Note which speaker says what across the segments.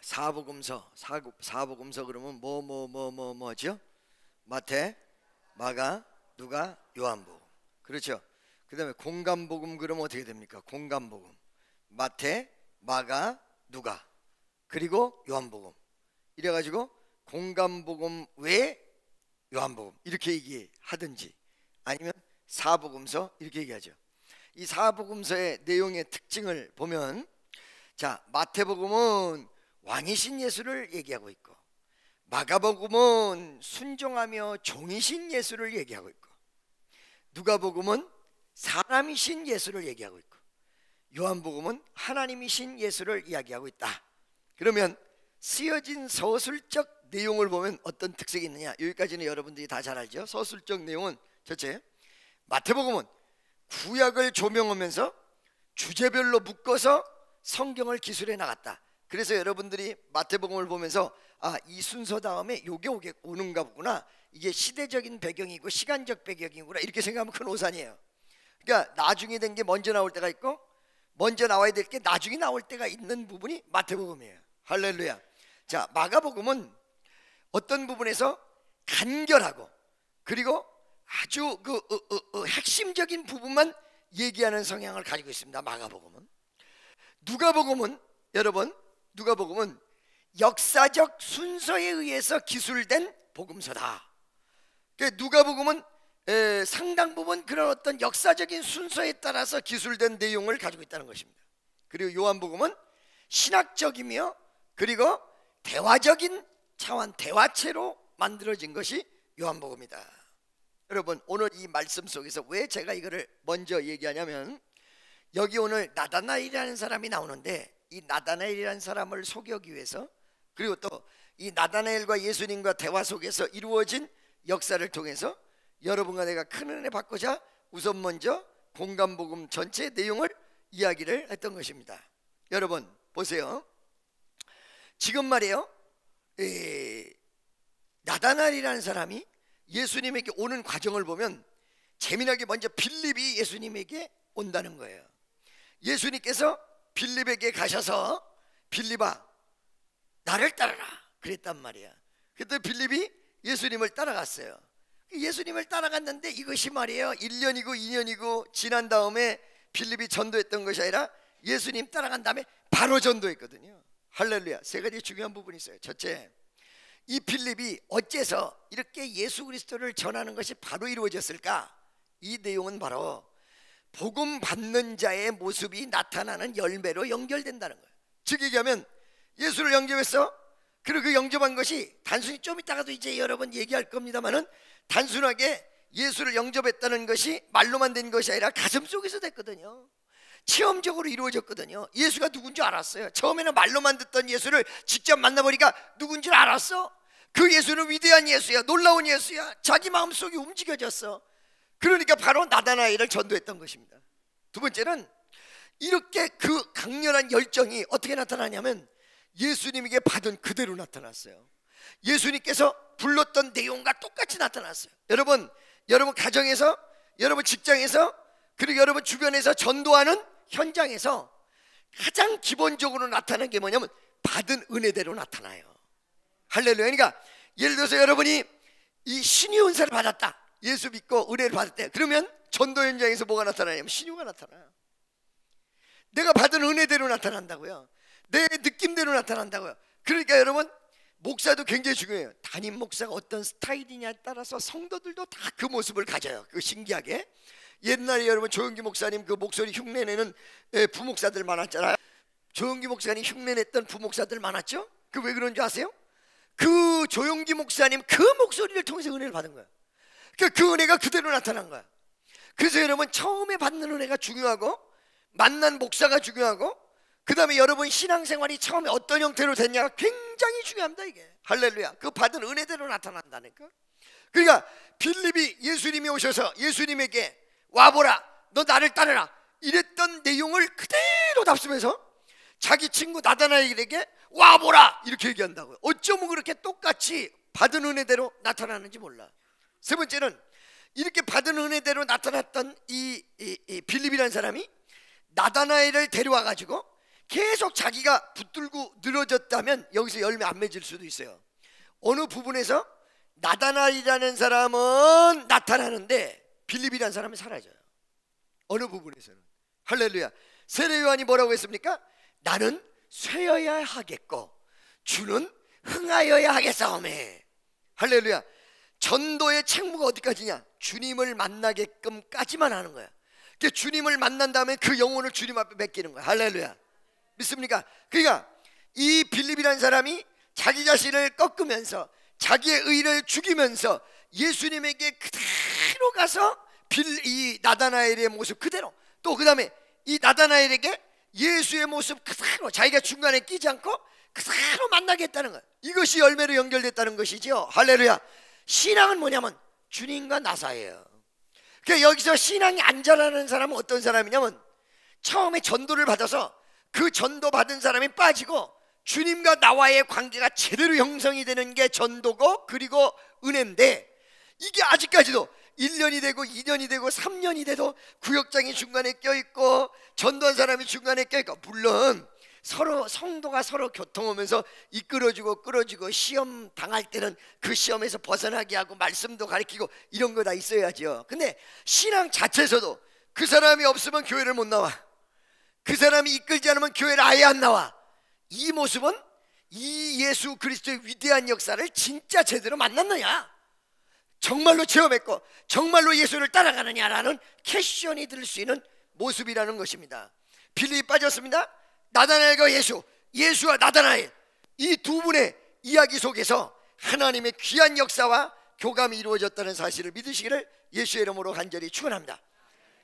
Speaker 1: 사복음서 그러면 뭐죠? 마태, 마가, 누가, 요한복음. 그렇죠. 그 다음에 공감복음 그러면 어떻게 됩니까? 공감복음 마태, 마가, 누가, 그리고 요한복음. 이래가지고 공감복음 외에 요한복음 이렇게 얘기하든지, 아니면 사복음서 이렇게 얘기하죠. 이 사복음서의 내용의 특징을 보면, 자, 마태복음은 왕이신 예수를 얘기하고 있고, 마가복음은 순종하며 종이신 예수를 얘기하고 있고, 누가복음은 사람이신 예수를 얘기하고 있고, 요한복음은 하나님이신 예수를 이야기하고 있다. 그러면 쓰여진 서술적 내용을 보면 어떤 특색이 있느냐? 여기까지는 여러분들이 다 잘 알죠. 서술적 내용은 첫째, 마태복음은 구약을 조명하면서 주제별로 묶어서 성경을 기술해 나갔다. 그래서 여러분들이 마태복음을 보면서 이 순서 다음에 요게 오는가 보구나, 이게 시대적인 배경이고 시간적 배경이구나, 이렇게 생각하면 큰 오산이에요. 그러니까 나중에 된 게 먼저 나올 때가 있고, 먼저 나와야 될 게 나중에 나올 때가 있는 부분이 마태복음이에요. 할렐루야. 자, 마가복음은 어떤 부분에서 간결하고, 그리고 아주 핵심적인 부분만 얘기하는 성향을 가지고 있습니다. 마가복음은. 누가복음은, 여러분, 누가복음은 역사적 순서에 의해서 기술된 복음서다. 그러니까 누가복음은 상당 부분 그런 어떤 역사적인 순서에 따라서 기술된 내용을 가지고 있다는 것입니다. 그리고 요한복음은 신학적이며 그리고 대화적인 차원, 대화체로 만들어진 것이 요한복음이다. 여러분, 오늘 이 말씀 속에서 왜 제가 이거를 먼저 얘기하냐면, 여기 오늘 나다나엘이라는 사람이 나오는데, 이 나다나엘이라는 사람을 소개하기 위해서, 그리고 또 이 나다나엘과 예수님과 대화 속에서 이루어진 역사를 통해서 여러분과 내가 큰 은혜 받고자 우선 먼저 공감복음 전체 내용을 이야기를 했던 것입니다. 여러분 보세요. 지금 말이에요, 나다나엘이라는 사람이 예수님에게 오는 과정을 보면 재미나게 먼저 빌립이 예수님에게 온다는 거예요. 예수님께서 빌립에게 가셔서 빌립아 나를 따르라 그랬단 말이야. 그때 빌립이 예수님을 따라갔어요. 예수님을 따라갔는데 이것이 말이에요 1년이고 2년이고 지난 다음에 빌립이 전도했던 것이 아니라 예수님 따라간 다음에 바로 전도했거든요. 할렐루야. 세 가지 중요한 부분이 있어요. 첫째, 이 빌립이 어째서 이렇게 예수 그리스도를 전하는 것이 바로 이루어졌을까? 이 내용은 바로 복음 받는 자의 모습이 나타나는 열매로 연결된다는 거예요. 즉 얘기하면 예수를 영접했어. 그리고 그 영접한 것이 단순히 좀 이따가도 이제 여러분 얘기할 겁니다만은 단순하게 예수를 영접했다는 것이 말로만 된 것이 아니라 가슴 속에서 됐거든요. 체험적으로 이루어졌거든요. 예수가 누군지 알았어요. 처음에는 말로만 듣던 예수를 직접 만나보니까 누군지 알았어. 그 예수는 위대한 예수야, 놀라운 예수야. 자기 마음속이 움직여졌어. 그러니까 바로 나다나엘을 전도했던 것입니다. 두 번째는 이렇게 그 강렬한 열정이 어떻게 나타나냐면 예수님에게 받은 그대로 나타났어요. 예수님께서 불렀던 내용과 똑같이 나타났어요. 여러분 가정에서, 여러분 직장에서, 그리고 여러분 주변에서 전도하는 현장에서 가장 기본적으로 나타나는 게 뭐냐면 받은 은혜대로 나타나요. 할렐루야. 그러니까 예를 들어서 여러분이 이 신유 은사를 받았다, 예수 믿고 은혜를 받았대. 그러면 전도 현장에서 뭐가 나타나냐면 신유가 나타나요. 내가 받은 은혜대로 나타난다고요. 내 느낌대로 나타난다고요. 그러니까 여러분 목사도 굉장히 중요해요. 담임 목사가 어떤 스타일이냐에 따라서 성도들도 다 그 모습을 가져요. 그 신기하게. 옛날에 여러분 조영기 목사님 그 목소리 흉내내는 부목사들 많았잖아요. 조영기 목사님 흉내냈던 부목사들 많았죠. 그 왜 그런 줄 아세요? 그 조영기 목사님 그 목소리를 통해서 은혜를 받은 거예요. 그 은혜가 그대로 나타난 거야. 그래서 여러분 처음에 받는 은혜가 중요하고, 만난 목사가 중요하고, 그 다음에 여러분 신앙생활이 처음에 어떤 형태로 됐냐가 굉장히 중요합니다. 이게 할렐루야. 그 받은 은혜대로 나타난다니까. 그러니까 빌립이 예수님이 오셔서 예수님에게 와보라, 너 나를 따르라 이랬던 내용을 그대로 답습해서 자기 친구 나다나엘에게 와보라 이렇게 얘기한다고요. 어쩌면 그렇게 똑같이 받은 은혜대로 나타나는지 몰라. 세 번째는 이렇게 받은 은혜대로 나타났던 이 빌립이라는 사람이 나다나엘을 데려와 가지고 계속 자기가 붙들고 늘어졌다면 여기서 열매 안 맺을 수도 있어요. 어느 부분에서 나다나엘이라는 사람은 나타나는데 빌립이라는 사람은 사라져요. 어느 부분에서는. 할렐루야. 세례 요한이 뭐라고 했습니까? 나는 쇠여야 하겠고 주는 흥하여야 하겠사오매. 할렐루야. 전도의 책무가 어디까지냐? 주님을 만나게끔까지만 하는 거야. 그러니까 주님을 만난 다음에 그 영혼을 주님 앞에 맡기는 거야. 할렐루야. 믿습니까? 그러니까 이 빌립이라는 사람이 자기 자신을 꺾으면서 자기의 의를 죽이면서 예수님에게 그대로 가서 이 나다나엘의 모습 그대로, 또 그 다음에 이 나다나엘에게 예수의 모습 그대로 자기가 중간에 끼지 않고 그대로 만나겠다는 거예요. 이것이 열매로 연결됐다는 것이죠. 할렐루야. 신앙은 뭐냐면 주님과 나 사이예요. 그러니까 여기서 신앙이 안 자라는 사람은 어떤 사람이냐면 처음에 전도를 받아서 그 전도 받은 사람이 빠지고 주님과 나와의 관계가 제대로 형성이 되는 게 전도고 그리고 은혜인데, 이게 아직까지도 1년이 되고 2년이 되고 3년이 돼도 구역장이 중간에 껴있고 전도한 사람이 중간에 껴있고, 물론 서로 성도가 서로 교통하면서 이끌어주고 끌어주고 시험 당할 때는 그 시험에서 벗어나게 하고 말씀도 가르치고 이런 거 다 있어야죠. 근데 신앙 자체에서도 그 사람이 없으면 교회를 못 나와. 그 사람이 이끌지 않으면 교회를 아예 안 나와. 이 모습은 이 예수 그리스도의 위대한 역사를 진짜 제대로 만났느냐, 정말로 체험했고 정말로 예수를 따라가느냐라는 퀘스천이 들 수 있는 모습이라는 것입니다. 빌립이 빠졌습니다. 나다나엘과 예수와 나다나엘, 이 두 분의 이야기 속에서 하나님의 귀한 역사와 교감이 이루어졌다는 사실을 믿으시기를 예수의 이름으로 간절히 축원합니다.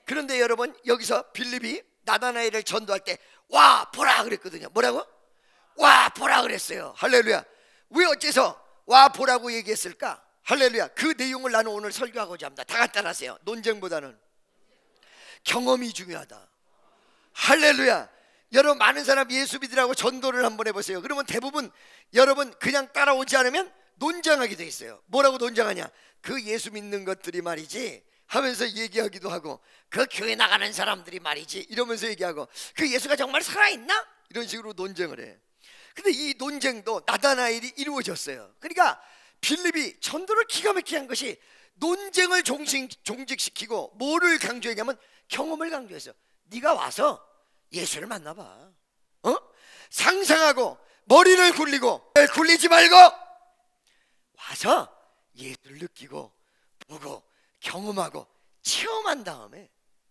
Speaker 1: 그런데 여러분, 여기서 빌립이 나다나엘을 전도할 때 와 보라 그랬거든요. 뭐라고? 와 보라 그랬어요. 할렐루야. 왜 어째서 와 보라고 얘기했을까? 할렐루야. 그 내용을 나는 오늘 설교하고자 합니다. 다 같이 따라하세요. 논쟁보다는 경험이 중요하다. 할렐루야. 여러분, 많은 사람 예수 믿으라고 전도를 한번 해보세요. 그러면 대부분 여러분 그냥 따라오지 않으면 논쟁하게 돼 있어요. 뭐라고 논쟁하냐? 그 예수 믿는 것들이 말이지 하면서 얘기하기도 하고, 그 교회 나가는 사람들이 말이지 이러면서 얘기하고, 그 예수가 정말 살아있나? 이런 식으로 논쟁을 해. 근데 이 논쟁도 나다나엘이 이루어졌어요. 그러니까 빌립이 전도를 기가 막히게 한 것이 논쟁을 종직시키고 뭐를 강조했냐면 경험을 강조했어요. 네가 와서 예수를 만나봐. 상상하고 머리를 굴리지 말고 와서 예수를 느끼고 보고 경험하고 체험한 다음에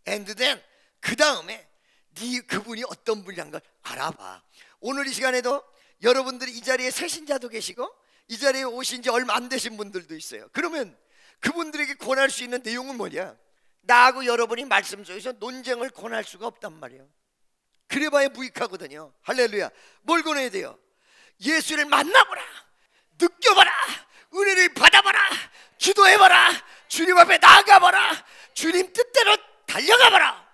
Speaker 1: and then 그 다음에 네 그분이 어떤 분이란 걸 알아봐. 오늘 이 시간에도 여러분들이 이 자리에 새 신자도 계시고 이 자리에 오신 지 얼마 안 되신 분들도 있어요. 그러면 그분들에게 권할 수 있는 내용은 뭐냐? 나하고 여러분이 말씀 속에서 논쟁을 권할 수가 없단 말이에요. 그래봐야 무익하거든요. 할렐루야. 뭘 권해야 돼요? 예수를 만나보라, 느껴봐라, 은혜를 받아봐라, 기도해봐라, 주님 앞에 나아가봐라, 주님 뜻대로 달려가봐라.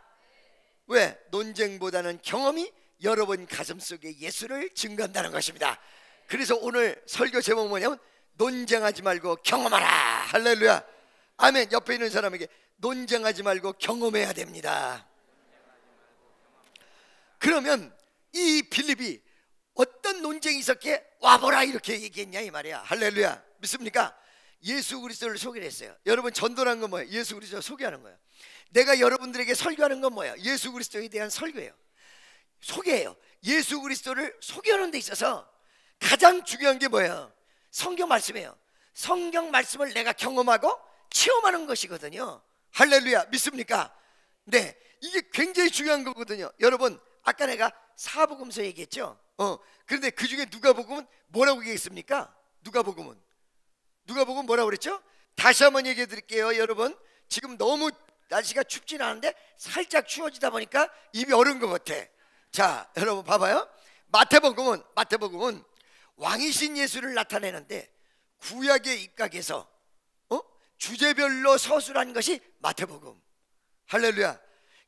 Speaker 1: 왜? 논쟁보다는 경험이 여러분 가슴속에 예수를 증거한다는 것입니다. 그래서 오늘 설교 제목 뭐냐면 논쟁하지 말고 경험하라. 할렐루야. 아멘. 옆에 있는 사람에게 논쟁하지 말고 경험해야 됩니다. 그러면 이 빌립이 어떤 논쟁이 있었기에 와보라 이렇게 얘기했냐 이 말이야. 할렐루야. 믿습니까? 예수 그리스도를 소개를 했어요. 여러분, 전도라는 건 뭐예요? 예수 그리스도를 소개하는 거예요. 내가 여러분들에게 설교하는 건 뭐예요? 예수 그리스도에 대한 설교예요. 소개예요. 예수 그리스도를 소개하는 데 있어서 가장 중요한 게 뭐예요? 성경 말씀이에요. 성경 말씀을 내가 경험하고 체험하는 것이거든요. 할렐루야. 믿습니까? 네, 이게 굉장히 중요한 거거든요. 여러분, 아까 내가 사복음서 얘기했죠. 그런데 그 중에 누가복음은 뭐라고 얘기했습니까? 누가복음은 뭐라고 그랬죠? 다시 한번 얘기해 드릴게요. 여러분, 지금 너무 날씨가 춥진 않은데 살짝 추워지다 보니까 입이 얼은 것 같아. 자, 여러분 봐봐요. 마태복음은 왕이신 예수를 나타내는데 구약의 입각에서 주제별로 서술한 것이 마태복음. 할렐루야.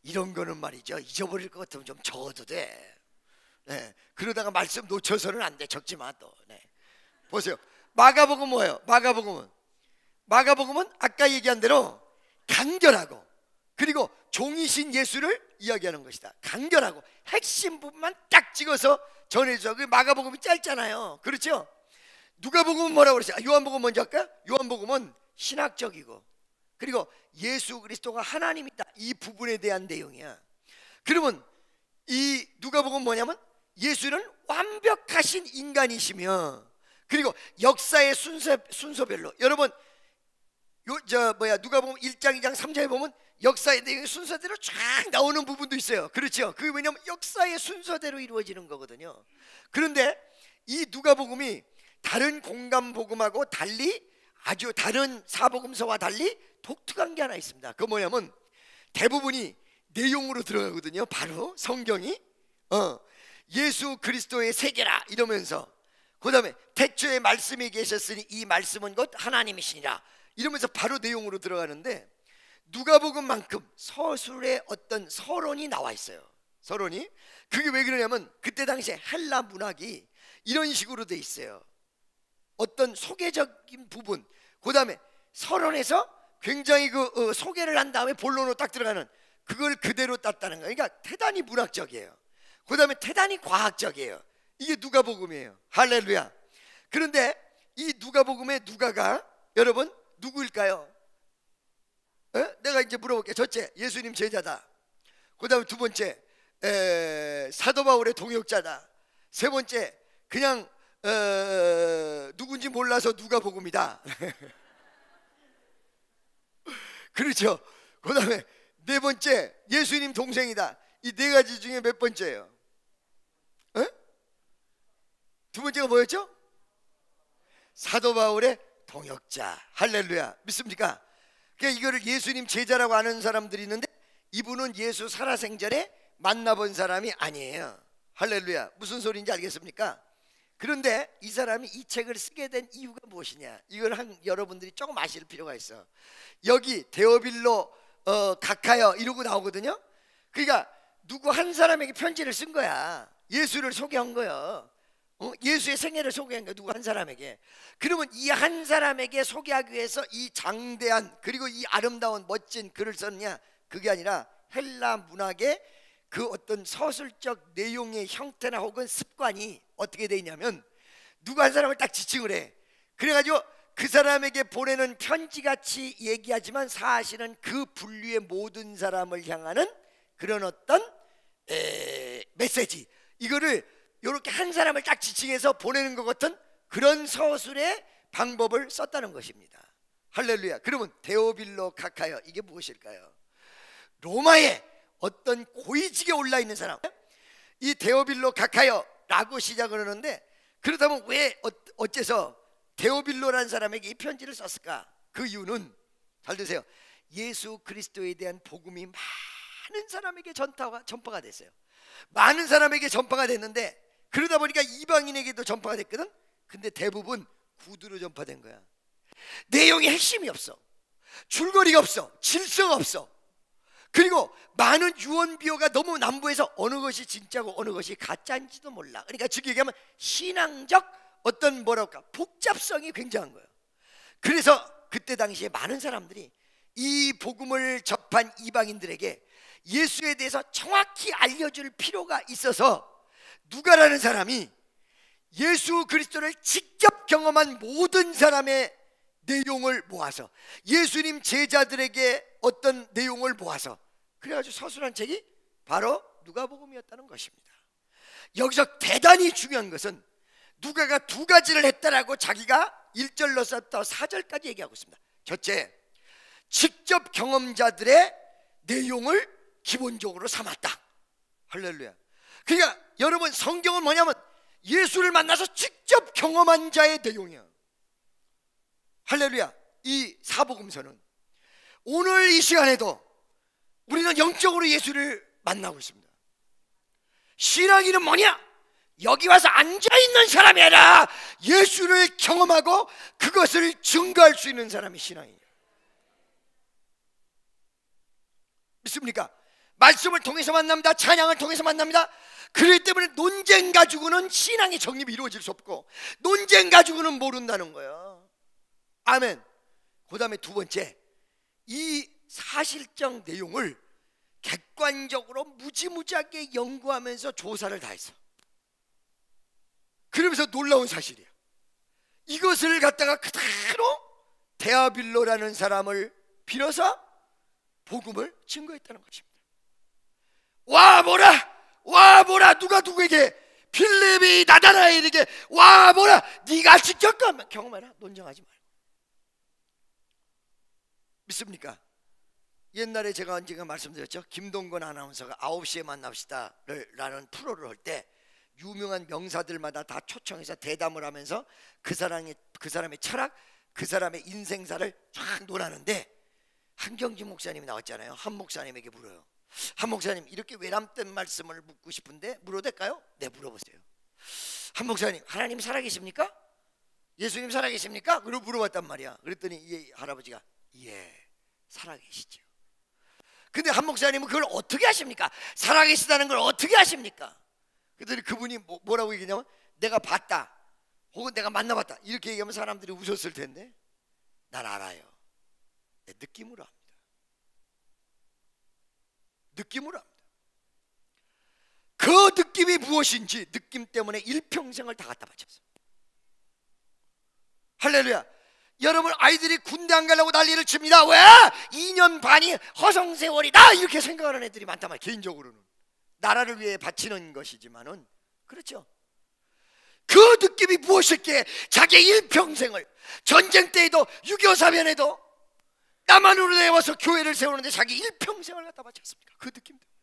Speaker 1: 이런 거는 말이죠, 잊어버릴 것 같으면 좀 적어도 돼. 네. 그러다가 말씀 놓쳐서는 안 돼. 적지 마 또. 네. 보세요. 마가복음 뭐예요? 마가복음은 아까 얘기한 대로 간결하고 그리고 종이신 예수를 이야기하는 것이다. 간결하고 핵심 부분만 딱 찍어서 전해줘. 그 마가복음이 짧잖아요. 그렇죠? 누가복음은 뭐라고 그랬어요? 요한복음 먼저 할까요? 요한복음은 신학적이고 그리고 예수 그리스도가 하나님이다, 이 부분에 대한 내용이야. 그러면 이 누가복음은 뭐냐면 예수는 완벽하신 인간이시며 그리고 역사의 순서별로, 여러분 누가복음 1장 2장 3장에 보면 역사의 내용이 순서대로 쫙 나오는 부분도 있어요. 그렇죠? 그게 왜냐면 역사의 순서대로 이루어지는 거거든요. 그런데 이 누가복음이 다른 공감복음하고 달리, 아주 다른 사복음서와 달리 독특한 게 하나 있습니다. 그건 뭐냐면 대부분이 내용으로 들어가거든요. 바로 성경이 예수 그리스도의 세계라 이러면서, 그 다음에 태초에 말씀이 계셨으니 이 말씀은 곧 하나님이시니라 이러면서 바로 내용으로 들어가는데, 누가복음만큼 서술에 어떤 서론이 나와 있어요. 서론이. 그게 왜 그러냐면 그때 당시에 헬라 문학이 이런 식으로 돼 있어요. 어떤 소개적인 부분, 그 다음에 서론에서 굉장히 소개를 한 다음에 본론으로 딱 들어가는, 그걸 그대로 땄다는 거예요. 그러니까 대단히 문학적이에요. 그 다음에 대단히 과학적이에요. 이게 누가복음이에요. 할렐루야. 그런데 이 누가복음의 누가가 여러분 누구일까요? 내가 이제 물어볼게요. 첫째, 예수님 제자다. 그 다음에 두 번째, 사도 바울의 동역자다. 세 번째, 그냥 누군지 몰라서 누가복음이다. 그렇죠. 그 다음에 네 번째, 예수님 동생이다. 이 네 가지 중에 몇 번째예요? 두 번째가 뭐였죠? 사도 바울의 동역자. 할렐루야. 믿습니까? 그러니까 이거를 예수님 제자라고 하는 사람들이 있는데 이분은 예수 살아생전에 만나본 사람이 아니에요. 할렐루야. 무슨 소리인지 알겠습니까? 그런데 이 사람이 이 책을 쓰게 된 이유가 무엇이냐, 이걸 여러분들이 조금 아실 필요가 있어. 여기 데오빌로 가카여 이러고 나오거든요. 그러니까 누구 한 사람에게 편지를 쓴 거야. 예수를 소개한 거예요. 예수의 생애를 소개한 거야, 누구 한 사람에게. 그러면 이 한 사람에게 소개하기 위해서 이 장대한 그리고 이 아름다운 멋진 글을 썼냐? 그게 아니라 헬라 문학의 그 어떤 서술적 내용의 형태나 혹은 습관이 어떻게 돼 있냐면 누구 한 사람을 딱 지칭을 해. 그래가지고 그 사람에게 보내는 편지같이 얘기하지만 사실은 그 분류의 모든 사람을 향하는 그런 어떤 메시지, 이거를 이렇게 한 사람을 딱 지칭해서 보내는 것 같은 그런 서술의 방법을 썼다는 것입니다. 할렐루야. 그러면 데오빌로 카카여, 이게 무엇일까요? 로마에 어떤 고위직에 올라 있는 사람, 이 데오빌로 카카여라고 시작을 하는데, 그렇다면 왜 어째서 데오빌로라는 사람에게 이 편지를 썼을까? 그 이유는 잘 드세요. 예수 그리스도에 대한 복음이 많은 사람에게 전파가 됐어요. 많은 사람에게 전파가 됐는데 그러다 보니까 이방인에게도 전파가 됐거든. 근데 대부분 구두로 전파된 거야. 내용이 핵심이 없어. 줄거리가 없어. 질서가 없어. 그리고 많은 유언비어가 너무 남부해서 어느 것이 진짜고 어느 것이 가짜인지도 몰라. 그러니까 즉 얘기하면 신앙적 어떤 뭐랄까 복잡성이 굉장한 거예요. 그래서 그때 당시에 많은 사람들이 이 복음을 접한 이방인들에게 예수에 대해서 정확히 알려줄 필요가 있어서 누가라는 사람이 예수 그리스도를 직접 경험한 모든 사람의 내용을 모아서 예수님 제자들에게 어떤 내용을 모아서 그래가지고 서술한 책이 바로 누가복음이었다는 것입니다. 여기서 대단히 중요한 것은 누가가 두 가지를 했다라고 자기가 1절로부터 4절까지 얘기하고 있습니다. 첫째, 직접 경험자들의 내용을 기본적으로 삼았다. 할렐루야. 그러니까 여러분 성경은 뭐냐면 예수를 만나서 직접 경험한 자의 내용이야. 할렐루야. 이 사복음서는 오늘 이 시간에도 우리는 영적으로 예수를 만나고 있습니다. 신앙인은 뭐냐? 여기 와서 앉아있는 사람이 아니라 예수를 경험하고 그것을 증거할 수 있는 사람이 신앙이에요. 믿습니까? 말씀을 통해서 만납니다. 찬양을 통해서 만납니다. 그렇기 때문에 논쟁 가지고는 신앙의 정립이 이루어질 수 없고 논쟁 가지고는 모른다는 거예요. 아멘. 그 다음에 두 번째, 이 사실적 내용을 객관적으로 무지무지하게 연구하면서 조사를 다 했어. 그러면서 놀라운 사실이야. 이것을 갖다가 그대로 데아빌로라는 사람을 빌어서 복음을 증거했다는 것입니다. 와 뭐라 누가 누구에게 빌립이 나다나에 이르게 와 뭐라 네가 직접 경험해라. 논쟁하지 말고. 믿습니까? 옛날에 제가 언젠가 말씀드렸죠. 김동건 아나운서가 9시에 만납시다 라는 프로를 할 때 유명한 명사들마다 다 초청해서 대담을 하면서 그 사람의 철학, 그 사람의 인생사를 쫙 논하는데 한경진 목사님이 나왔잖아요. 한 목사님에게 물어요. 한 목사님, 이렇게 외람된 말씀을 묻고 싶은데 물어도 될까요? 네, 물어보세요. 한 목사님, 하나님 살아계십니까? 예수님 살아계십니까? 그리고 물어봤단 말이야. 그랬더니 이 할아버지가 예, 살아계시죠. 근데 한 목사님은 그걸 어떻게 하십니까? 살아계시다는 걸 어떻게 하십니까? 그랬더니 그분이 뭐라고 얘기냐면 내가 봤다 혹은 내가 만나봤다 이렇게 얘기하면 사람들이 웃었을 텐데 난 알아요. 내 느낌으로 합니다. 느낌으로 합니다. 그 느낌이 무엇인지 느낌 때문에 일평생을 다 갖다 바쳤어요. 할렐루야. 여러분, 아이들이 군대 안 가려고 난리를 칩니다. 왜? 2년 반이 허송세월이다 이렇게 생각하는 애들이 많단 말이에요. 개인적으로는 나라를 위해 바치는 것이지만은 그렇죠. 그 느낌이 무엇일게 자기 일평생을 전쟁 때에도 6.25 사변에도 남한으로 내와서 교회를 세우는데 자기 일평생을 갖다 바쳤습니까? 그 느낌 때문에.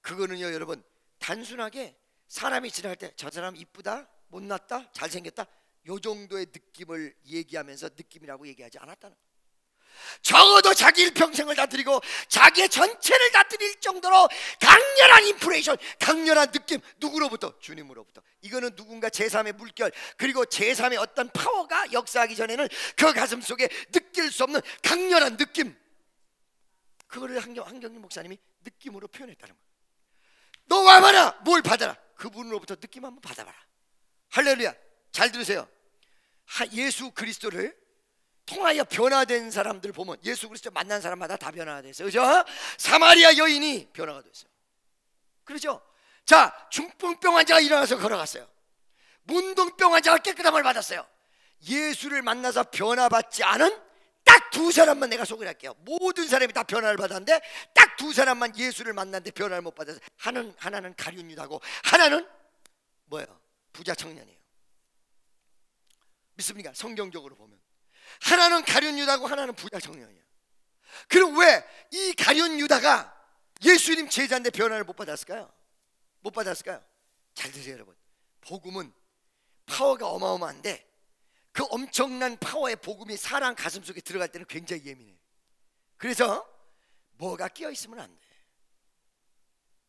Speaker 1: 그거는요 여러분, 단순하게 사람이 지나갈 때 저 사람 이쁘다, 못났다, 잘생겼다 요 정도의 느낌을 얘기하면서 느낌이라고 얘기하지 않았다는 거예요. 적어도 자기 일평생을 다 드리고 자기의 전체를 다 드릴 정도로 강렬한 인프레이션, 강렬한 느낌. 누구로부터? 주님으로부터. 이거는 누군가 제3의 물결 그리고 제3의 어떤 파워가 역사하기 전에는 그 가슴 속에 느낄 수 없는 강렬한 느낌. 그거를 한경림 목사님이 느낌으로 표현했다는 거예요. 너 와봐라, 뭘 받아라. 그분으로부터 느낌 한번 받아봐라. 할렐루야. 잘 들으세요. 예수 그리스도를 통하여 변화된 사람들 보면 예수 그리스도 만난 사람마다 다 변화가 됐어요. 그죠? 사마리아 여인이 변화가 됐어요. 그렇죠? 자, 중풍병 환자가 일어나서 걸어갔어요. 문둥병 환자가 깨끗함을 받았어요. 예수를 만나서 변화받지 않은 딱 두 사람만 내가 소개를 할게요. 모든 사람이 다 변화를 받았는데 딱 두 사람만 예수를 만났는데 변화를 못 받았어요. 하나는 가룟 유다고 하나는 뭐예요? 부자 청년이에요. 믿습니까? 성경적으로 보면 하나는 가룟 유다고 하나는 부자 청년이에요. 그럼 왜 이 가룟 유다가 예수님 제자인데 변화를 못 받았을까요? 못 받았을까요? 잘 들으세요 여러분. 복음은 파워가 어마어마한데 그 엄청난 파워의 복음이 사람 가슴 속에 들어갈 때는 굉장히 예민해요. 그래서 뭐가 끼어있으면 안 돼.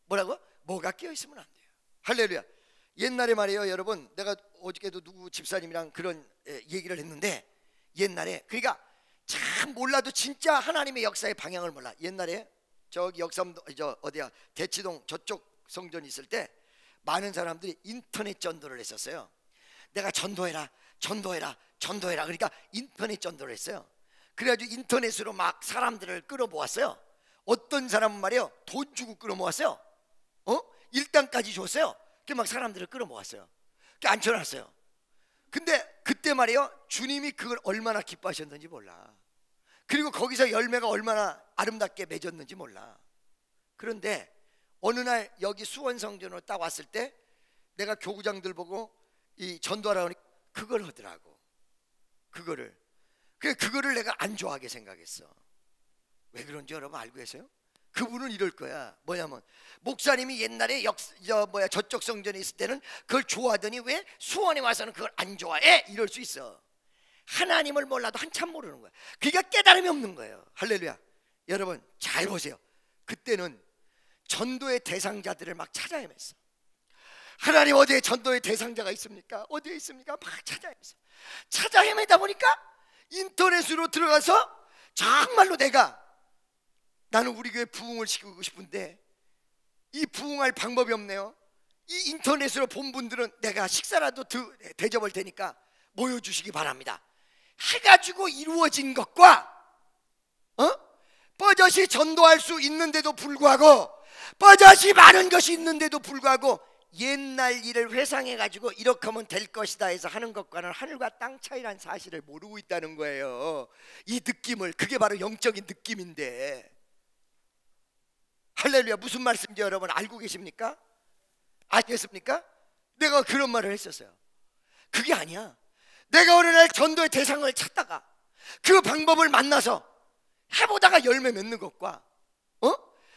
Speaker 1: 뭐라고? 뭐가 끼어있으면 안 돼요. 할렐루야. 옛날에 말이에요 여러분, 내가 어저께도 누구 집사님이랑 그런 얘기를 했는데 옛날에 그러니까 참 몰라도 진짜 하나님의 역사의 방향을 몰라. 옛날에 저기 역삼도 어디야 대치동 저쪽 성전 있을 때 많은 사람들이 인터넷 전도를 했었어요. 내가 전도해라 그러니까 인터넷 전도를 했어요. 그래가지고 인터넷으로 막 사람들을 끌어모았어요. 어떤 사람은 말이에요 돈 주고 끌어모았어요. 일당까지 줬어요. 그 막 사람들을 끌어모았어요. 그 앉혀놨어요. 근데 그때 말이에요 주님이 그걸 얼마나 기뻐하셨는지 몰라. 그리고 거기서 열매가 얼마나 아름답게 맺었는지 몰라. 그런데 어느 날 여기 수원성전으로 딱 왔을 때 내가 교구장들 보고 이 전도하라고 하니 그걸 하더라고. 그거를 내가 안 좋아하게 생각했어. 왜 그런지 여러분 알고 계세요? 그분은 이럴 거야. 뭐냐면 목사님이 옛날에 저쪽 성전에 있을 때는 그걸 좋아하더니 왜 수원에 와서는 그걸 안 좋아해? 이럴 수 있어. 하나님을 몰라도 한참 모르는 거야. 그러니까 깨달음이 없는 거예요. 할렐루야. 여러분 잘 보세요. 그때는 전도의 대상자들을 막 찾아 헤맸어. 하나님 어디에 전도의 대상자가 있습니까? 어디에 있습니까? 막 찾아 헤매다 보니까 인터넷으로 들어가서 정말로 나는 우리 교회 부흥을 시키고 싶은데 이 부흥할 방법이 없네요. 이 인터넷으로 본 분들은 내가 식사라도 대접할 테니까 모여주시기 바랍니다 해가지고 이루어진 것과 버젓이 전도할 수 있는데도 불구하고, 버젓이 많은 것이 있는데도 불구하고 옛날 일을 회상해가지고 이렇게 하면 될 것이다 해서 하는 것과는 하늘과 땅 차이란 사실을 모르고 있다는 거예요. 이 느낌을, 그게 바로 영적인 느낌인데. 할렐루야. 무슨 말씀인지 여러분 알고 계십니까? 아시겠습니까? 내가 그런 말을 했었어요. 그게 아니야. 내가 어느 날 전도의 대상을 찾다가 그 방법을 만나서 해보다가 열매 맺는 것과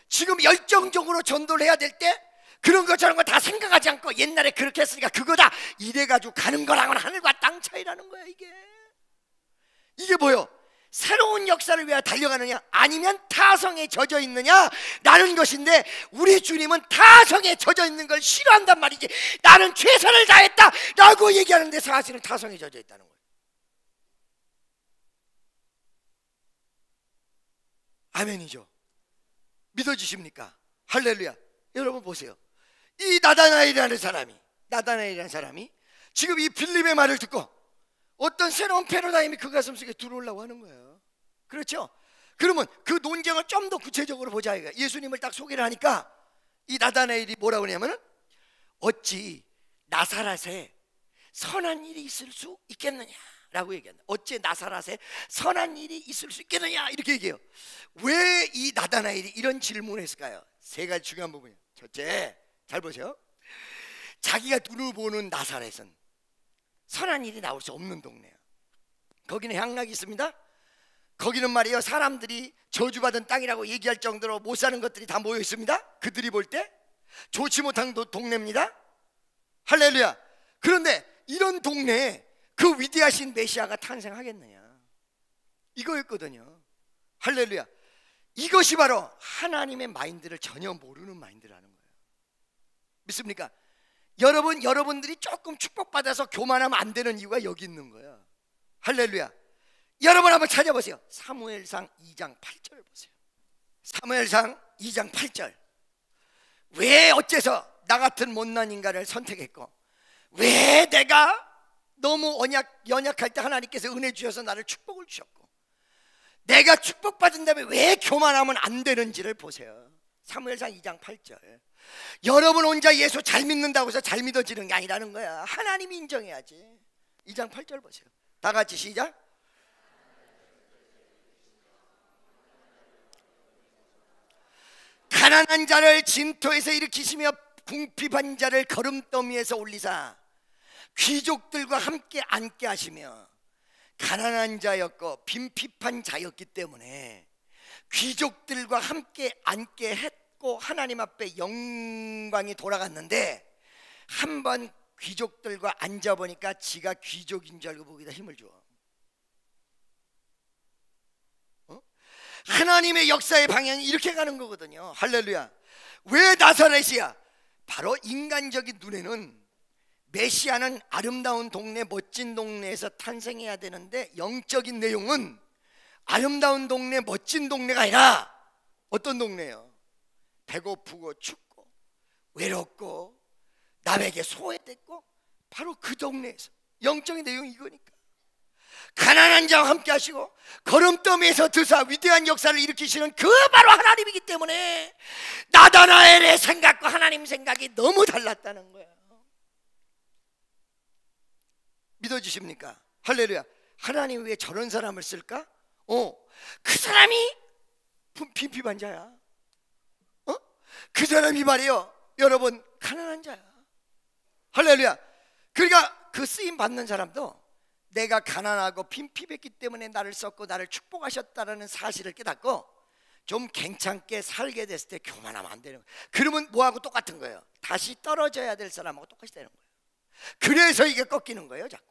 Speaker 1: 지금 열정적으로 전도를 해야 될 때 그런 것 저런 거 다 생각하지 않고 옛날에 그렇게 했으니까 그거다 이래가지고 가는 거랑은 하늘과 땅 차이라는 거야. 이게 뭐요? 새로운 역사를 위하여 달려가느냐 아니면 타성에 젖어 있느냐 라는 것인데, 우리 주님은 타성에 젖어 있는 걸 싫어한단 말이지. 나는 최선을 다했다 라고 얘기하는데 사실은 타성에 젖어 있다는 거예요. 아멘이죠. 믿어지십니까? 할렐루야. 여러분 보세요. 이 나다나엘이라는 사람이 지금 이 빌립의 말을 듣고 어떤 새로운 패러다임이 그 가슴속에 들어오려고 하는 거예요. 그렇죠? 그러면 그 논쟁을 좀 더 구체적으로 보자. 예수님을 딱 소개를 하니까 이 나다나엘이 뭐라고 하냐면, 어찌 나사렛에 선한 일이 있을 수 있겠느냐 라고 얘기한다. 어찌 나사렛에 선한 일이 있을 수 있겠느냐 이렇게 얘기해요. 왜 이 나다나엘이 이런 질문을 했을까요? 세 가지 중요한 부분이에요. 첫째, 잘 보세요. 자기가 눈을 보는 나사렛은 선한 일이 나올 수 없는 동네예요. 거기는 향락이 있습니다. 거기는 말이에요, 사람들이 저주받은 땅이라고 얘기할 정도로 못 사는 것들이 다 모여 있습니다. 그들이 볼 때 좋지 못한 동네입니다. 할렐루야. 그런데 이런 동네에 그 위대하신 메시아가 탄생하겠느냐, 이거였거든요. 할렐루야. 이것이 바로 하나님의 마인드를 전혀 모르는 마인드라는 거예요. 믿습니까? 여러분들이 조금 축복받아서 교만하면 안 되는 이유가 여기 있는 거예요. 할렐루야. 여러분 한번 찾아보세요. 사무엘상 2장 8절 보세요. 사무엘상 2장 8절. 왜 어째서 나 같은 못난 인간을 선택했고, 왜 내가 너무 연약할 때 하나님께서 은혜 주셔서 나를 축복을 주셨고, 내가 축복받은 다음에 왜 교만하면 안 되는지를 보세요. 사무엘상 2장 8절. 여러분 혼자 예수 잘 믿는다고 해서 잘 믿어지는 게 아니라는 거야. 하나님이 인정해야지. 2장 8절 보세요. 다 같이 시작. 가난한 자를 진토에서 일으키시며 궁핍한 자를 거름더미에서 올리사 귀족들과 함께 앉게 하시며, 가난한 자였고 빈핍한 자였기 때문에 귀족들과 함께 앉게 했고 하나님 앞에 영광이 돌아갔는데, 한번 귀족들과 앉아보니까 지가 귀족인 줄 알고 보기다 힘을 줘. 하나님의 역사의 방향이 이렇게 가는 거거든요. 할렐루야. 왜 나사렛이야? 바로 인간적인 눈에는 메시아는 아름다운 동네, 멋진 동네에서 탄생해야 되는데, 영적인 내용은 아름다운 동네, 멋진 동네가 아니라 어떤 동네예요? 배고프고 춥고 외롭고 남에게 소외됐고, 바로 그 동네에서 영적인 내용이 이거니까. 가난한 자와 함께 하시고 거름더미에서 드사 위대한 역사를 일으키시는 그 바로 하나님이기 때문에 나다나엘의 생각과 하나님 생각이 너무 달랐다는 거예요. 믿어지십니까? 할렐루야. 하나님 왜 저런 사람을 쓸까? 그 사람이 빈핍한 자야. 그 사람이 말이에요, 여러분, 가난한 자야. 할렐루야. 그러니까 그 쓰임 받는 사람도 내가 가난하고 빈핍했기 때문에 나를 썼고 나를 축복하셨다는 사실을 깨닫고 좀 괜찮게 살게 됐을 때 교만하면 안 되는 거예요. 그러면 뭐하고 똑같은 거예요? 다시 떨어져야 될 사람하고 똑같이 되는 거예요. 그래서 이게 꺾이는 거예요, 자꾸.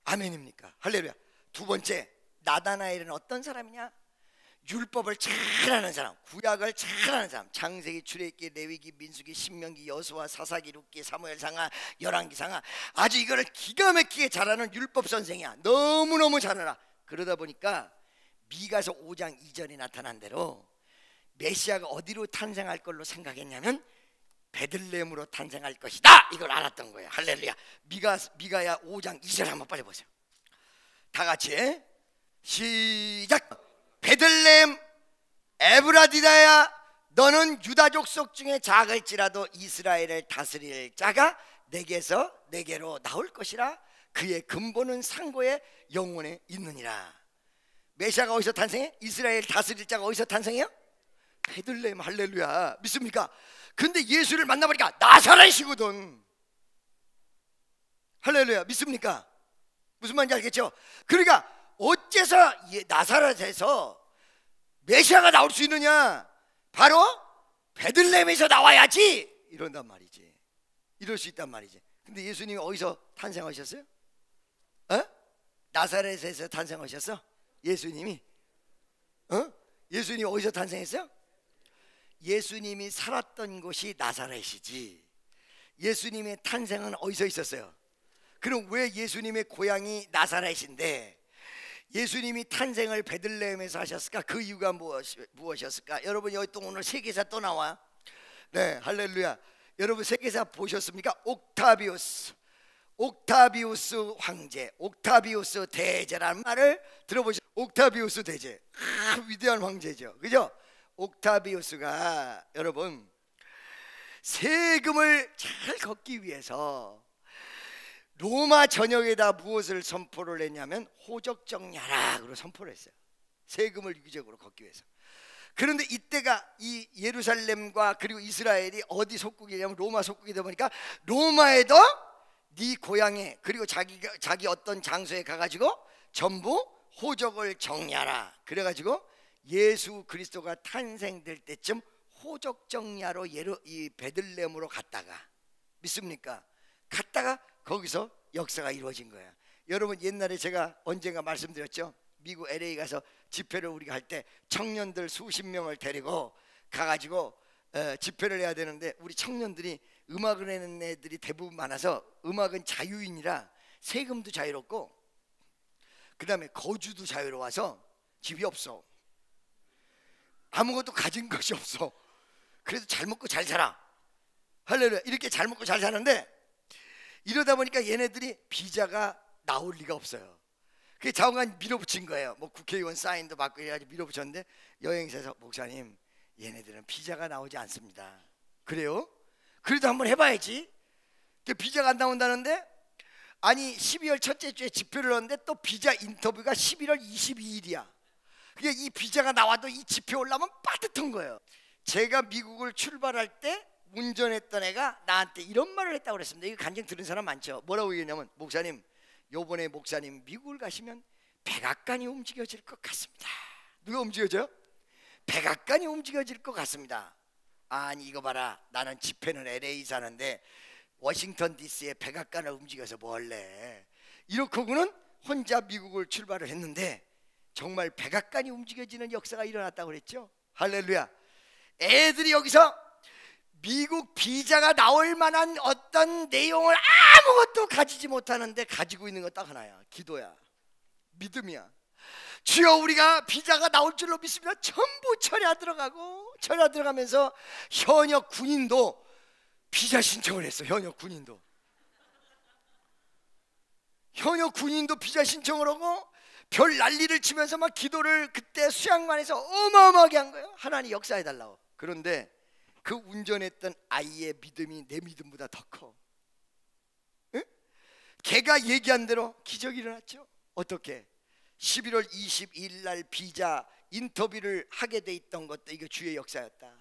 Speaker 1: 아멘입니까? 할렐루야. 두 번째, 나다나엘은 어떤 사람이냐? 율법을 잘하는 사람, 구약을 잘하는 사람. 창세기, 출애굽기, 레위기, 민수기, 신명기, 여호수아, 사사기, 룻기, 사무엘상하, 열왕기상하. 아주 이거를 기가 막히게 잘하는 율법 선생이야. 너무너무 잘 알아. 그러다 보니까 미가서 5장 2절이 나타난 대로 메시아가 어디로 탄생할 걸로 생각했냐면 베들레헴으로 탄생할 것이다, 이걸 알았던 거예요. 할렐루야. 미가야 5장 2절 한번 빨리 보세요. 다 같이 시작. 베들레헴 에브라디다야, 너는 유다족 속 중에 작을지라도 이스라엘을 다스릴 자가 내게로 나올 것이라. 그의 근본은 상고의 영혼에 있느니라. 메시아가 어디서 탄생해? 이스라엘 다스릴 자가 어디서 탄생해요? 베들레헴. 할렐루야. 믿습니까? 근데 예수를 만나보니까 나사렛이거든. 할렐루야. 믿습니까? 무슨 말인지 알겠죠? 그러니까 어째서 나사렛에서 메시아가 나올 수 있느냐? 바로 베들레헴에서 나와야지 이런단 말이지. 이럴 수 있단 말이지. 근데 예수님이 어디서 탄생하셨어요? 나사렛에서 탄생하셨어? 예수님이? 예수님이 어디서 탄생했어요? 예수님이 살았던 곳이 나사렛이지, 예수님의 탄생은 어디서 있었어요? 그럼 왜 예수님의 고향이 나사렛인데 예수님이 탄생을 베들레헴에서 하셨을까? 그 이유가 무엇이었을까? 여러분 여기 또 오늘 세계사 또 나와. 네, 할렐루야. 여러분 세계사 보셨습니까? 옥타비우스 황제, 옥타비우스 대제라는 말을 들어보셨어요? 옥타비우스 대제, 위대한 황제죠, 그죠? 옥타비우스가 여러분 세금을 잘 걷기 위해서 로마 전역에다 무엇을 선포를 했냐면 호적정야락으로 선포를 했어요. 세금을 유기적으로 걷기 위해서. 그런데 이때가 이 예루살렘과 그리고 이스라엘이 어디 속국이냐면 로마 속국이다 보니까 로마에도 네 고향에 그리고 자기 어떤 장소에 가가지고 전부 호적을 정야라. 그래가지고 예수 그리스도가 탄생될 때쯤 호적정야로 이 베들레헴으로 갔다가, 믿습니까? 갔다가 거기서 역사가 이루어진 거예요. 여러분 옛날에 제가 언젠가 말씀드렸죠. 미국 LA 가서 집회를 우리가 할 때 청년들 수십 명을 데리고 가가지고 집회를 해야 되는데 우리 청년들이 음악을 하는 애들이 대부분 많아서 음악은 자유인이라 세금도 자유롭고 그 다음에 거주도 자유로워서 집이 없어. 아무것도 가진 것이 없어. 그래도 잘 먹고 잘 살아. 할렐루야. 이렇게 잘 먹고 잘 사는데 이러다 보니까 얘네들이 비자가 나올 리가 없어요. 그게 자원관 밀어붙인 거예요. 뭐 국회의원 사인도 받고 해가지고 밀어붙였는데 여행사에서 목사님 얘네들은 비자가 나오지 않습니다. 그래요? 그래도 한번 해봐야지. 비자가 안 나온다는데 아니 12월 첫째 주에 집회를 하는데 또 비자 인터뷰가 11월 22일이야. 그게 이 비자가 나와도 이 집회 올라면 빠듯한 거예요. 제가 미국을 출발할 때 운전했던 애가 나한테 이런 말을 했다고 그랬습니다. 이거 간증 들은 사람 많죠. 뭐라고 얘기했냐면 목사님 요번에 목사님 미국을 가시면 백악관이 움직여질 것 같습니다. 누가 움직여져요? 백악관이 움직여질 것 같습니다. 아니 이거 봐라, 나는 집회는 LA 사는데 워싱턴 DC에 백악관을 움직여서 뭐 할래. 이렇게는 혼자 미국을 출발을 했는데 정말 백악관이 움직여지는 역사가 일어났다고 그랬죠. 할렐루야. 애들이 여기서 미국 비자가 나올 만한 어떤 내용을 아무것도 가지지 못하는데 가지고 있는 건 딱 하나야. 기도야, 믿음이야. 주여 우리가 비자가 나올 줄로 믿습니다. 전부 철야 들어가고 철야 들어가면서 현역 군인도 비자 신청을 했어. 현역 군인도 비자 신청을 하고 별 난리를 치면서 막 기도를 그때 수양관에서 어마어마하게 한 거예요. 하나님 역사해달라고. 그런데 그 운전했던 아이의 믿음이 내 믿음보다 더 커. 응? 걔가 얘기한 대로 기적이 일어났죠. 어떻게? 11월 22일 날 비자 인터뷰를 하게 돼 있던 것도 이거 주의 역사였다.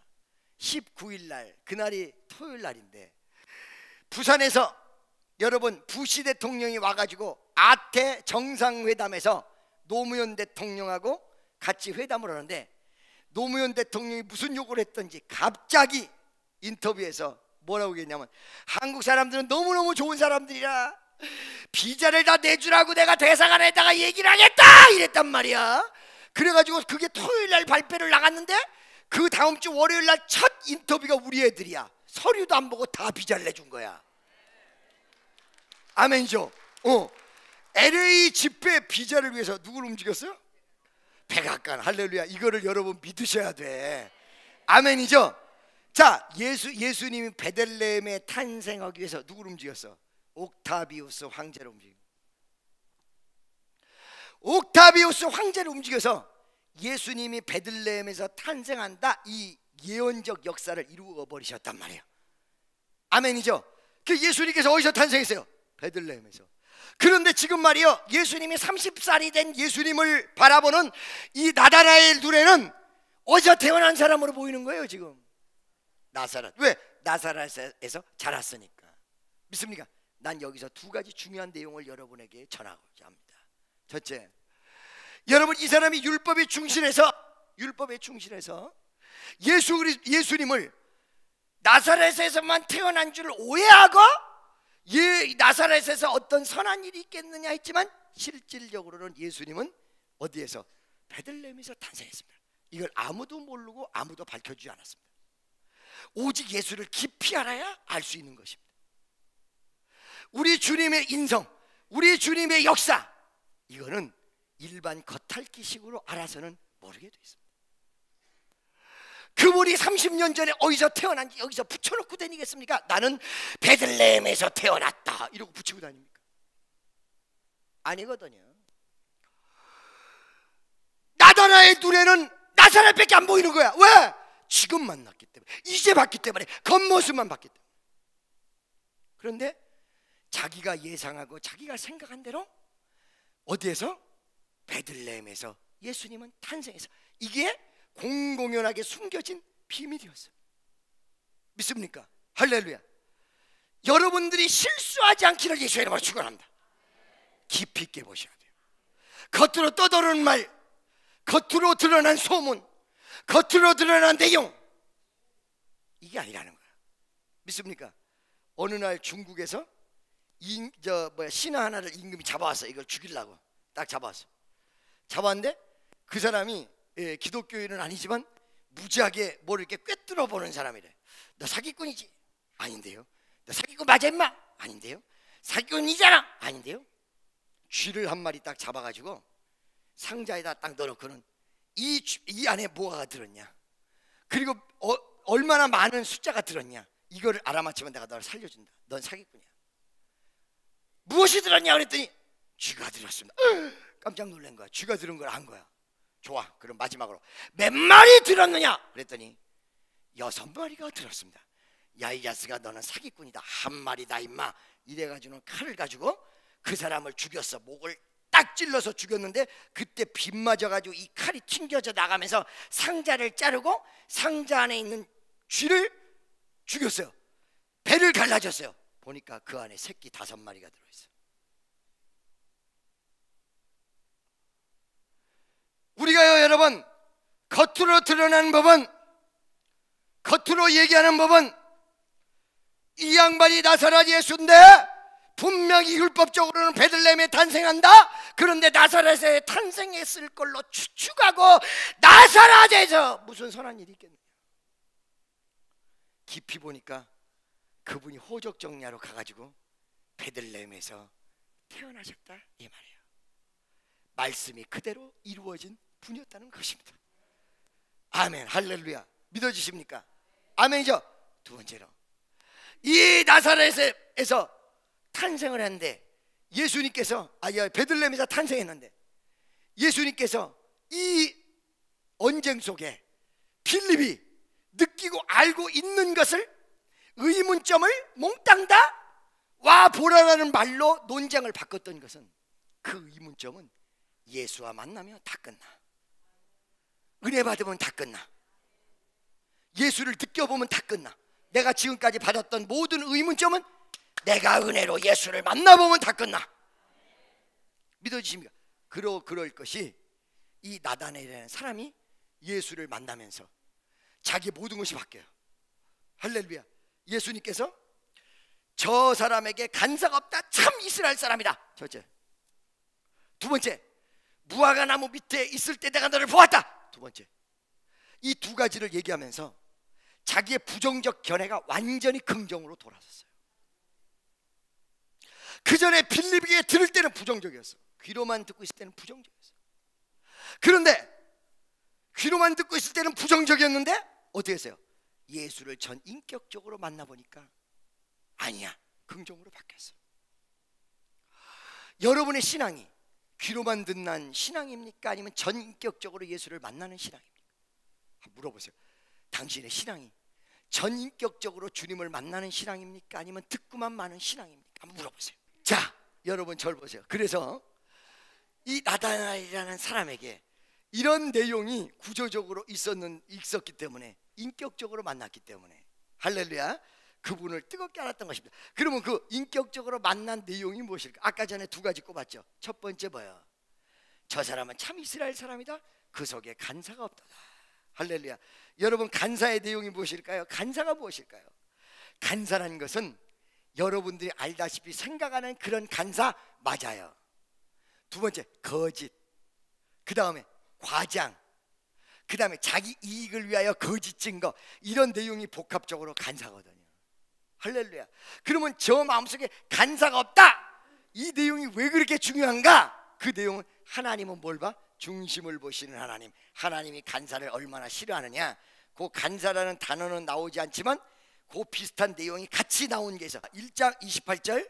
Speaker 1: 19일 날 그날이 토요일 날인데 부산에서 여러분 부시 대통령이 와가지고 아태 정상회담에서 노무현 대통령하고 같이 회담을 하는데 노무현 대통령이 무슨 욕을 했던지 갑자기 인터뷰에서 뭐라고 했냐면 한국 사람들은 너무너무 좋은 사람들이라 비자를 다 내주라고 내가 대사관에다가 얘기를 하겠다 이랬단 말이야. 그래가지고 그게 토요일날 발표를 나갔는데 그 다음 주 월요일날 첫 인터뷰가 우리 애들이야. 서류도 안 보고 다 비자를 내준 거야. 아멘이죠. LA 집회 비자를 위해서 누구를 움직였어요? 백악관. 할렐루야. 이거를 여러분 믿으셔야 돼. 아멘이죠. 자, 예수님이 베들레헴에 탄생하기 위해서 누구를 움직였어? 옥타비우스 황제를 움직여. 옥타비우스 황제를 움직여서 예수님이 베들레헴에서 탄생한다, 이 예언적 역사를 이루어 버리셨단 말이에요. 아멘이죠. 그 예수님께서 어디서 탄생했어요? 베들레헴에서. 그런데 지금 말이요, 예수님이 30살이 된 예수님을 바라보는 이 나다나엘 눈에는 어디서 태어난 사람으로 보이는 거예요. 지금 나사렛. 왜? 나사렛에서 자랐으니까. 믿습니까? 난 여기서 두 가지 중요한 내용을 여러분에게 전하고자 합니다. 첫째, 여러분, 이 사람이 율법에 충실해서 예수님을 나사렛에서만 태어난 줄 오해하고 나사렛에서 어떤 선한 일이 있겠느냐 했지만, 실질적으로는 예수님은 어디에서? 베들레헴에서 탄생했습니다. 이걸 아무도 모르고 아무도 밝혀주지 않았습니다. 오직 예수를 깊이 알아야 알 수 있는 것입니다. 우리 주님의 인성, 우리 주님의 역사, 이거는 일반 겉핥기식으로 알아서는 모르게 돼 있습니다. 그분이 30년 전에 어디서 태어난지 여기서 붙여놓고 다니겠습니까? 나는 베들레헴에서 태어났다 이러고 붙이고 다닙니까? 아니거든요. 나다나의 눈에는 나사렛밖에 안 보이는 거야. 왜? 지금 만났기 때문에, 이제 봤기 때문에, 겉모습만 봤기 때문에. 그런데 자기가 예상하고 자기가 생각한 대로 어디에서? 베들레헴에서 예수님은 탄생해서, 이게 공공연하게 숨겨진 비밀이었어요. 믿습니까? 할렐루야. 여러분들이 실수하지 않기를 예수의 이름으로 축원합니다. 깊이 있게 보셔야 돼요. 겉으로 떠도는 말, 겉으로 드러난 소문, 겉으로 드러난 내용, 이게 아니라는 거예요. 믿습니까? 어느 날 중국에서 신하 하나를 임금이 잡아왔어. 이걸 죽이려고 딱 잡아왔어. 잡았는데 그 사람이 기독교인은 아니지만 무지하게 뭐를 이렇게 꿰뚫어 보는 사람이래. 너 사기꾼이지? 아닌데요. 너 사기꾼 맞아 임마? 아닌데요. 사기꾼이잖아? 아닌데요. 쥐를 한 마리 딱 잡아가지고 상자에다 딱 넣어놓고는 이 안에 뭐가 들었냐, 그리고 얼마나 많은 숫자가 들었냐, 이거를 알아맞히면 내가 너를 살려준다. 넌 사기꾼이야. 무엇이 들었냐 그랬더니 쥐가 들었습니다. 깜짝 놀란 거야. 쥐가 들은 걸 안 거야. 좋아, 그럼 마지막으로 몇 마리 들었느냐 그랬더니 6마리가 들었습니다. 야, 이 자식아, 너는 사기꾼이다. 한 마리다 임마. 이래가지고는 칼을 가지고 그 사람을 죽였어. 목을 딱 찔러서 죽였는데, 그때 빗 맞아가지고 이 칼이 튕겨져 나가면서 상자를 자르고 상자 안에 있는 쥐를 죽였어요. 배를 갈라졌어요. 보니까 그 안에 새끼 5마리가 들어있어요. 우리가요, 여러분, 겉으로 드러나는 법은, 겉으로 얘기하는 법은, 이 양반이 나사렛 예수인데 분명히 율법적으로는 베들레헴에 탄생한다. 그런데 나사렛에 탄생했을 걸로 추측하고 나사렛에서 무슨 선한 일이 있겠느냐. 깊이 보니까 그분이 호적정리하러 가가지고 베들레헴에서 태어나셨다 이 말이에요. 말씀이 그대로 이루어진 분이었다는 것입니다. 아멘, 할렐루야. 믿어지십니까? 아멘이죠. 두 번째로, 이 나사렛에서 탄생을 했는데 예수님께서, 베들레헴에서 탄생했는데 예수님께서 이 언쟁 속에 빌립이 느끼고 알고 있는 것을 의문점을 몽땅 다 와 보라라는 말로 논쟁을 바꿨던 것은, 그 의문점은 예수와 만나면 다 끝나. 은혜 받으면 다 끝나. 예수를 느껴보면 다 끝나. 내가 지금까지 받았던 모든 의문점은 내가 은혜로 예수를 만나보면 다 끝나. 믿어지십니까? 그럴 것이 이 나다나엘이라는 사람이 예수를 만나면서 자기 모든 것이 바뀌어요. 할렐루야. 예수님께서 저 사람에게 간사가 없다, 참 이스라엘 사람이다. 첫째. 두 번째, 무화과 나무 밑에 있을 때 내가 너를 보았다. 두 번째. 이 두 가지를 얘기하면서 자기의 부정적 견해가 완전히 긍정으로 돌아섰어요. 그 전에 빌립에게 들을 때는 부정적이었어. 귀로만 듣고 있을 때는 부정적이었어. 그런데 귀로만 듣고 있을 때는 부정적이었는데 어떻게 했어요? 예수를 전 인격적으로 만나보니까 아니야, 긍정으로 바뀌었어. 여러분의 신앙이 귀로만 듣는 신앙입니까? 아니면 전인격적으로 예수를 만나는 신앙입니까? 물어보세요. 당신의 신앙이 전인격적으로 주님을 만나는 신앙입니까? 아니면 듣고만 마는 신앙입니까? 한번 물어보세요. 자, 여러분 저를 보세요. 그래서 이 나다나엘이라는 사람에게 이런 내용이 구조적으로 있었기 때문에, 인격적으로 만났기 때문에, 할렐루야, 그분을 뜨겁게 알았던 것입니다. 그러면 그 인격적으로 만난 내용이 무엇일까? 아까 전에 두 가지 꼽았죠. 첫 번째 뭐예요? 저 사람은 참 이스라엘 사람이다. 그 속에 간사가 없다. 할렐루야. 여러분, 간사의 내용이 무엇일까요? 간사가 무엇일까요? 간사라는 것은 여러분들이 알다시피 생각하는 그런 간사 맞아요. 두 번째, 거짓. 그 다음에 과장. 그 다음에 자기 이익을 위하여 거짓 증거. 이런 내용이 복합적으로 간사거든요. 할렐루야. 그러면 저 마음속에 간사가 없다. 이 내용이 왜 그렇게 중요한가? 그 내용은 하나님은 뭘 봐? 중심을 보시는 하나님. 하나님이 간사를 얼마나 싫어하느냐. 그 간사라는 단어는 나오지 않지만 그 비슷한 내용이 같이 나온 게 있어. 1장 28절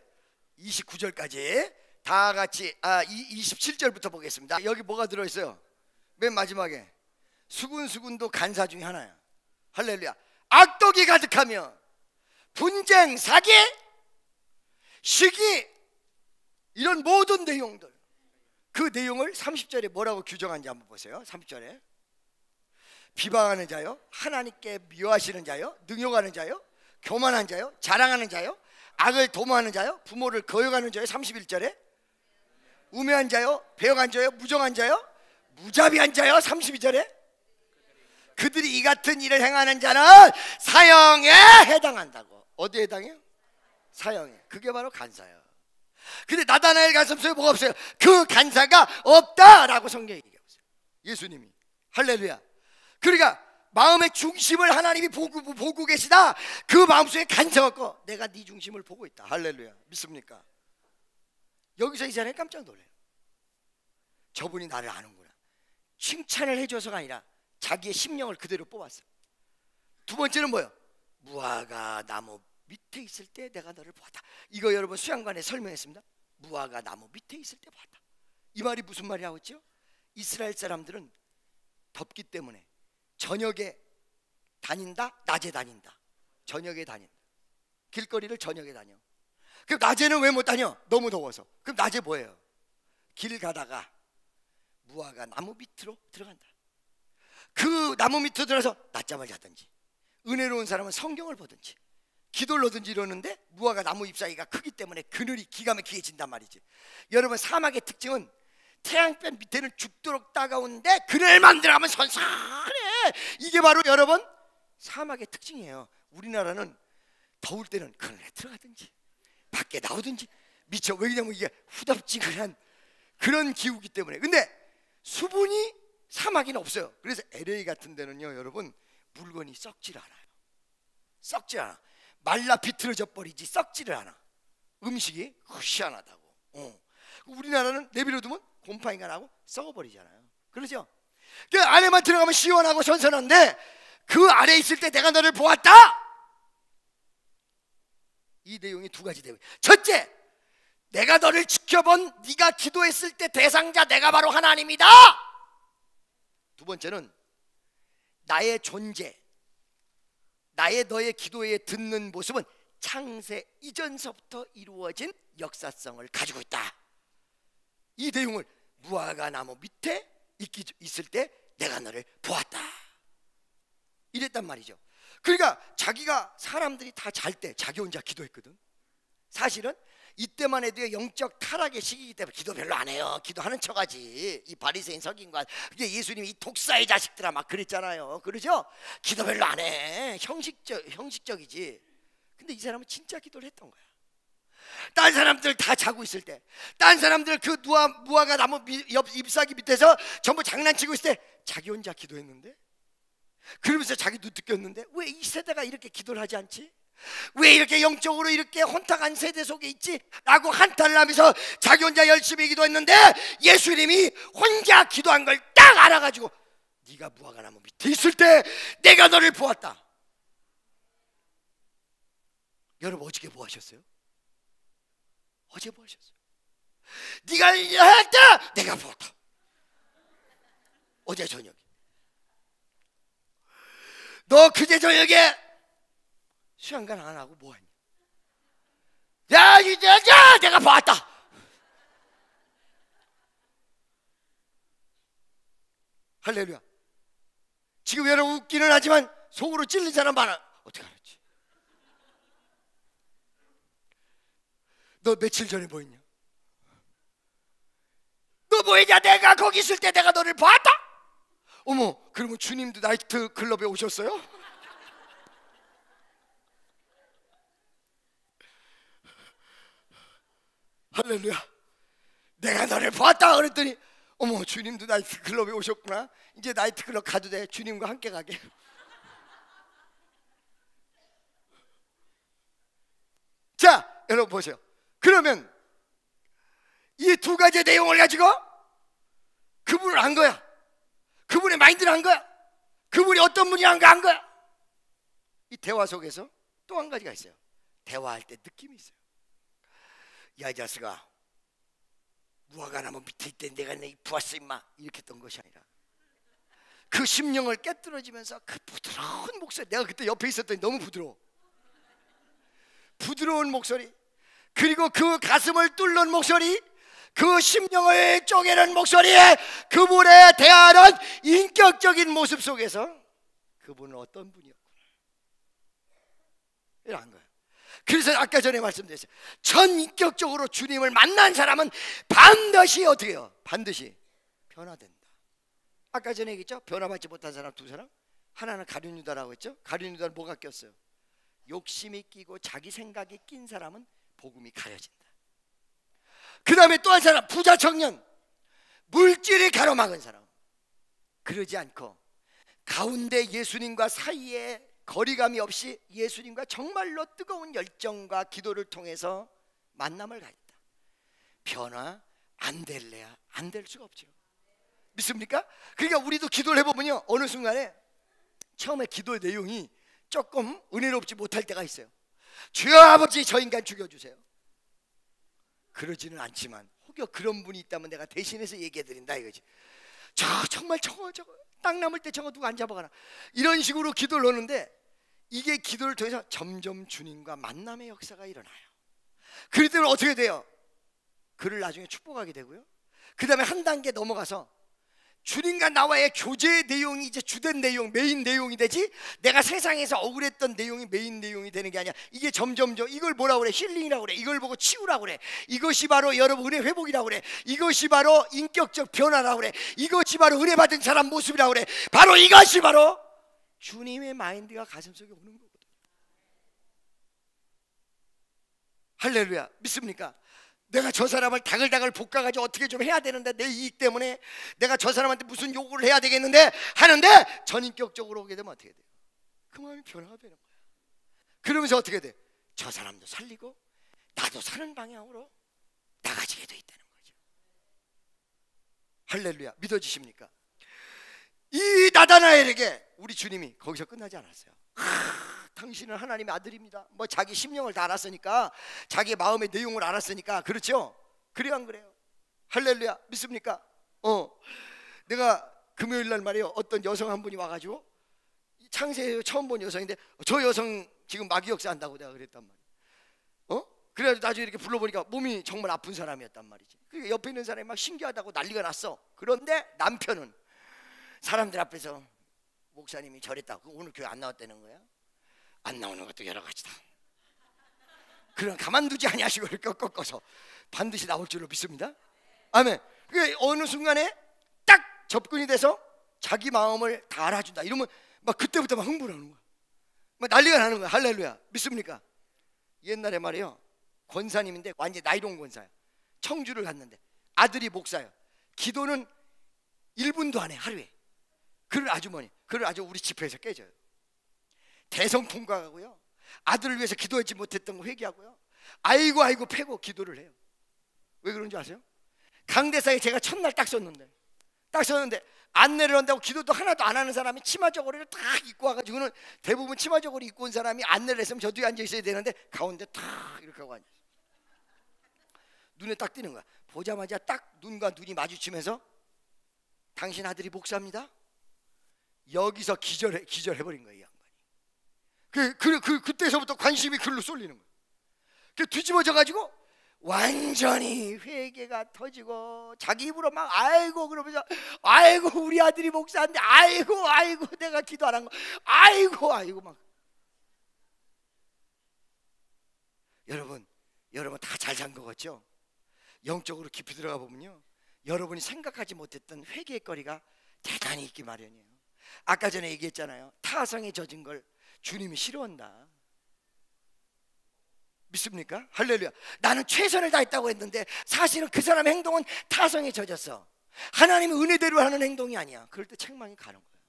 Speaker 1: 29절까지 다 같이 27절부터 보겠습니다. 여기 뭐가 들어있어요? 맨 마지막에 수군수군도 간사 중에 하나야. 할렐루야. 악독이 가득하며 분쟁, 사기, 시기, 이런 모든 내용들, 그 내용을 30절에 뭐라고 규정한지 한번 보세요. 30절에 비방하는 자요, 하나님께 미워하시는 자요, 능욕하는 자요, 교만한 자요, 자랑하는 자요, 악을 도모하는 자요, 부모를 거역하는 자요. 31절에 우매한 자요, 배역한 자요, 무정한 자요, 무자비한 자요. 32절에 그들이 이 같은 일을 행하는 자는 사형에 해당한다고. 어디에 해당해요? 사형에. 그게 바로 간사예요. 근데 나다나엘 가슴속에 뭐가 없어요? 그 간사가 없다라고 성경이 얘기하고 있어요. 예수님이. 할렐루야. 그러니까 마음의 중심을 하나님이 보고 계시다. 그 마음속에 간사가 없고 내가 네 중심을 보고 있다. 할렐루야. 믿습니까? 여기서 이 사람이 깜짝 놀래요. 저분이 나를 아는구나. 칭찬을 해줘서가 아니라 자기의 심령을 그대로 뽑았어. 두 번째는 뭐예요? 무화과 나무 밑에 있을 때 내가 너를 보았다. 이거 여러분 수양관에 설명했습니다. 무화과 나무 밑에 있을 때 보았다. 이 말이 무슨 말이라고 했죠? 이스라엘 사람들은 덥기 때문에 저녁에 다닌다, 낮에 다닌다. 저녁에 다닌다. 길거리를 저녁에 다녀. 그럼 낮에는 왜 못 다녀? 너무 더워서. 그럼 낮에 뭐예요? 길 가다가 무화과 나무 밑으로 들어간다. 그 나무 밑으로 들어서 낮잠을 자든지, 은혜로운 사람은 성경을 보든지, 기도를 하든지 이러는데 무화과 나무 잎 사이가 크기 때문에 그늘이 기가 막히게 진단 말이지. 여러분, 사막의 특징은 태양볕 밑에는 죽도록 따가운데 그늘만 들어가면 선선해. 이게 바로 여러분 사막의 특징이에요. 우리나라는 더울 때는 그늘에 들어가든지 밖에 나오든지 미쳐. 왜냐면 이게 후덥지근한 그런 기후기 때문에. 근데 수분이 사막에는 없어요. 그래서 LA 같은 데는요, 여러분, 물건이 썩질 않아요. 썩질 않아. 말라 비틀어져 버리지 썩지를 않아. 음식이 희한하다고. 우리나라는 내버려두면 곰팡이가 나고 썩어버리잖아요. 그러죠? 그 안에만 들어가면 시원하고 선선한데 그 아래에 있을 때 내가 너를 보았다. 이 내용이 두 가지 내용. 첫째, 내가 너를 지켜본 네가 기도했을 때 대상자 내가 바로 하나님이다. 두 번째는 나의 존재, 너의 기도에 듣는 모습은 창세 이전서부터 이루어진 역사성을 가지고 있다. 이 내용을 무화과 나무 밑에 있을 때 내가 너를 보았다 이랬단 말이죠. 그러니까 자기가 사람들이 다 잘 때 자기 혼자 기도했거든. 사실은 이때만 해도 영적 타락의 시기이기 때문에 기도 별로 안 해요. 기도하는 척하지. 이 바리새인 서기관과 예수님이 이 독사의 자식들아 막 그랬잖아요. 그러죠? 기도 별로 안 해. 형식적이지. 근데 이 사람은 진짜 기도를 했던 거야. 딴 사람들 다 자고 있을 때, 딴 사람들 그 무화과 나무 옆 잎사귀 밑에서 전부 장난치고 있을 때 자기 혼자 기도했는데, 그러면서 자기도 느꼈는데 왜 이 세대가 이렇게 기도를 하지 않지? 왜 이렇게 영적으로 이렇게 혼탁한 세대 속에 있지? 라고 한탄을 하면서 자기 혼자 열심히 기도했는데 예수님이 혼자 기도한 걸 딱 알아가지고 네가 무화과 나무 밑에 있을 때 내가 너를 보았다. 여러분 어저께 뭐 하셨어요? 어제 뭐 하셨어요? 네가 했다 내가 보았다. 어제 저녁에 너 그제 저녁에 수양관 안 하고 뭐하니? 야 이제 내가 봤다. 할렐루야. 지금 여러분 웃기는 하지만 속으로 찔린 사람 많아. 어떻게 알았지? 너 며칠 전에 뭐 했냐? 너 뭐 했냐? 내가 거기 있을 때 내가 너를 봤다. 어머, 그러면 주님도 나이트 클럽에 오셨어요? 할렐루야. 내가 너를 봤다 그랬더니 어머, 주님도 나이트 클럽에 오셨구나. 이제 나이트 클럽 가도 돼. 주님과 함께 가게. 자, 여러분 보세요. 그러면 이 두 가지 내용을 가지고 그분을 안 거야. 그분의 마인드를 안 거야. 그분이 어떤 분이란가 안 거야. 이 대화 속에서 또 한 가지가 있어요. 대화할 때 느낌이 있어요. 야, 이 자식아, 무화과 나무 밑에 있대 내가 내 부었어 임마, 이렇게 했던 것이 아니라 그 심령을 깨뚫어지면서 그 부드러운 목소리. 내가 그때 옆에 있었더니 너무 부드러운 목소리, 그리고 그 가슴을 뚫는 목소리, 그 심령을 쪼개는 목소리에 그분의 대하는 인격적인 모습 속에서 그분은 어떤 분이었구나 이런 거예요. 그래서 아까 전에 말씀드렸어요. 전인격적으로 주님을 만난 사람은 반드시 어떻게 해요? 반드시 변화된다. 아까 전에 얘기했죠? 변화받지 못한 사람 두 사람. 하나는 가룟유다라고 했죠? 가룟유다는 뭐가 꼈어요? 욕심이 끼고 자기 생각이 낀 사람은 복음이 가려진다. 그 다음에 또 한 사람, 부자 청년, 물질이 가로막은 사람. 그러지 않고 가운데 예수님과 사이에 거리감이 없이 예수님과 정말로 뜨거운 열정과 기도를 통해서 만남을 가졌다. 변화 안 될래야 안 될 수가 없죠. 믿습니까? 그러니까 우리도 기도를 해보면요, 어느 순간에 처음에 기도의 내용이 조금 은혜롭지 못할 때가 있어요. 주여 아버지 저 인간 죽여주세요. 그러지는 않지만 혹여 그런 분이 있다면 내가 대신해서 얘기해드린다 이거지. 정말 저거 땅 남을 때 저거 누가 안 잡아가나, 이런 식으로 기도를 하는데 이게 기도를 통해서 점점 주님과 만남의 역사가 일어나요. 그럴 때는 어떻게 돼요? 그를 나중에 축복하게 되고요. 그 다음에 한 단계 넘어가서 주님과 나와의 교제의 내용이 이제 주된 내용, 메인 내용이 되지, 내가 세상에서 억울했던 내용이 메인 내용이 되는 게 아니야. 이게 점점 이걸 뭐라고 그래? 힐링이라고 그래. 이걸 보고 치유라고 그래. 이것이 바로 여러분 은혜 회복이라고 그래. 이것이 바로 인격적 변화라고 그래. 이것이 바로 은혜 받은 사람 모습이라고 그래. 바로 이것이 바로 주님의 마인드가 가슴속에 오는 거거든요. 할렐루야. 믿습니까? 내가 저 사람을 다글다글 볶아가지고 어떻게 좀 해야 되는데, 내 이익 때문에 내가 저 사람한테 무슨 요구를 해야 되겠는데 하는데, 전인격적으로 오게 되면 어떻게 돼요? 그 마음이 변화가 되는 거야. 그러면서 어떻게 돼? 저 사람도 살리고 나도 사는 방향으로 나가지게 돼 있다는 거죠. 할렐루야. 믿어지십니까? 이 나다나엘에게 우리 주님이 거기서 끝나지 않았어요. 당신은 하나님의 아들입니다. 뭐 자기 심령을 다 알았으니까, 자기 마음의 내용을 알았으니까, 그렇죠? 그래요 안 그래요? 할렐루야. 믿습니까? 내가 금요일 날 말이에요, 어떤 여성 한 분이 와가지고, 창세에 처음 본 여성인데 저 여성 지금 마귀 역사 한다고 내가 그랬단 말이에요. 그래가지고 나중에 이렇게 불러보니까 몸이 정말 아픈 사람이었단 말이지. 그 옆에 있는 사람이 막 신기하다고 난리가 났어. 그런데 남편은 사람들 앞에서 목사님이 저랬다고, 오늘 교회 안 나왔다는 거야. 안 나오는 것도 여러 가지다. 그럼 가만두지 아니하시고 이렇게 꺾어서 반드시 나올 줄로 믿습니다. 아멘. 그게 어느 순간에 딱 접근이 돼서 자기 마음을 다 알아준다 이러면 막 그때부터 막 흥분하는 거야. 막 난리가 나는 거야. 할렐루야. 믿습니까? 옛날에 말이에요, 권사님인데 완전 나이롱 권사야. 청주를 갔는데 아들이 목사예요. 기도는 1분도 안 해, 하루에. 그를 아주머니, 그를 아주 우리 집회에서 깨져요. 대성통과하고요, 아들을 위해서 기도하지 못했던 거 회개하고요, 아이고 패고 기도를 해요. 왜 그런 줄 아세요? 강대상에 제가 첫날 딱 썼는데 안내를 한다고 기도도 하나도 안 하는 사람이 치마 저고리를 딱 입고 와가지고는, 대부분 치마 저고리 입고 온 사람이 안내를 했으면 저 뒤에 앉아 있어야 되는데 가운데 탁 이렇게 하고 앉아있어요. 눈에 딱 띄는 거야. 보자마자 딱 눈과 눈이 마주치면서 당신 아들이 목사입니다. 여기서 기절해버린 거예요, 이 양반이. 그때서부터 관심이 글로 쏠리는 거예요. 그 뒤집어져가지고 완전히 회개가 터지고 자기 입으로 막 아이고 그러면서 아이고 우리 아들이 목사인데 아이고 내가 기도 안 한 거 아이고 막. 여러분 다 잘 산 거 같죠? 영적으로 깊이 들어가 보면요, 여러분이 생각하지 못했던 회개의 거리가 대단히 있기 마련이에요. 아까 전에 얘기했잖아요. 타성에 젖은 걸 주님이 싫어한다. 믿습니까? 할렐루야. 나는 최선을 다했다고 했는데 사실은 그 사람의 행동은 타성에 젖었어. 하나님의 은혜대로 하는 행동이 아니야. 그럴 때 책망이 가는 거야.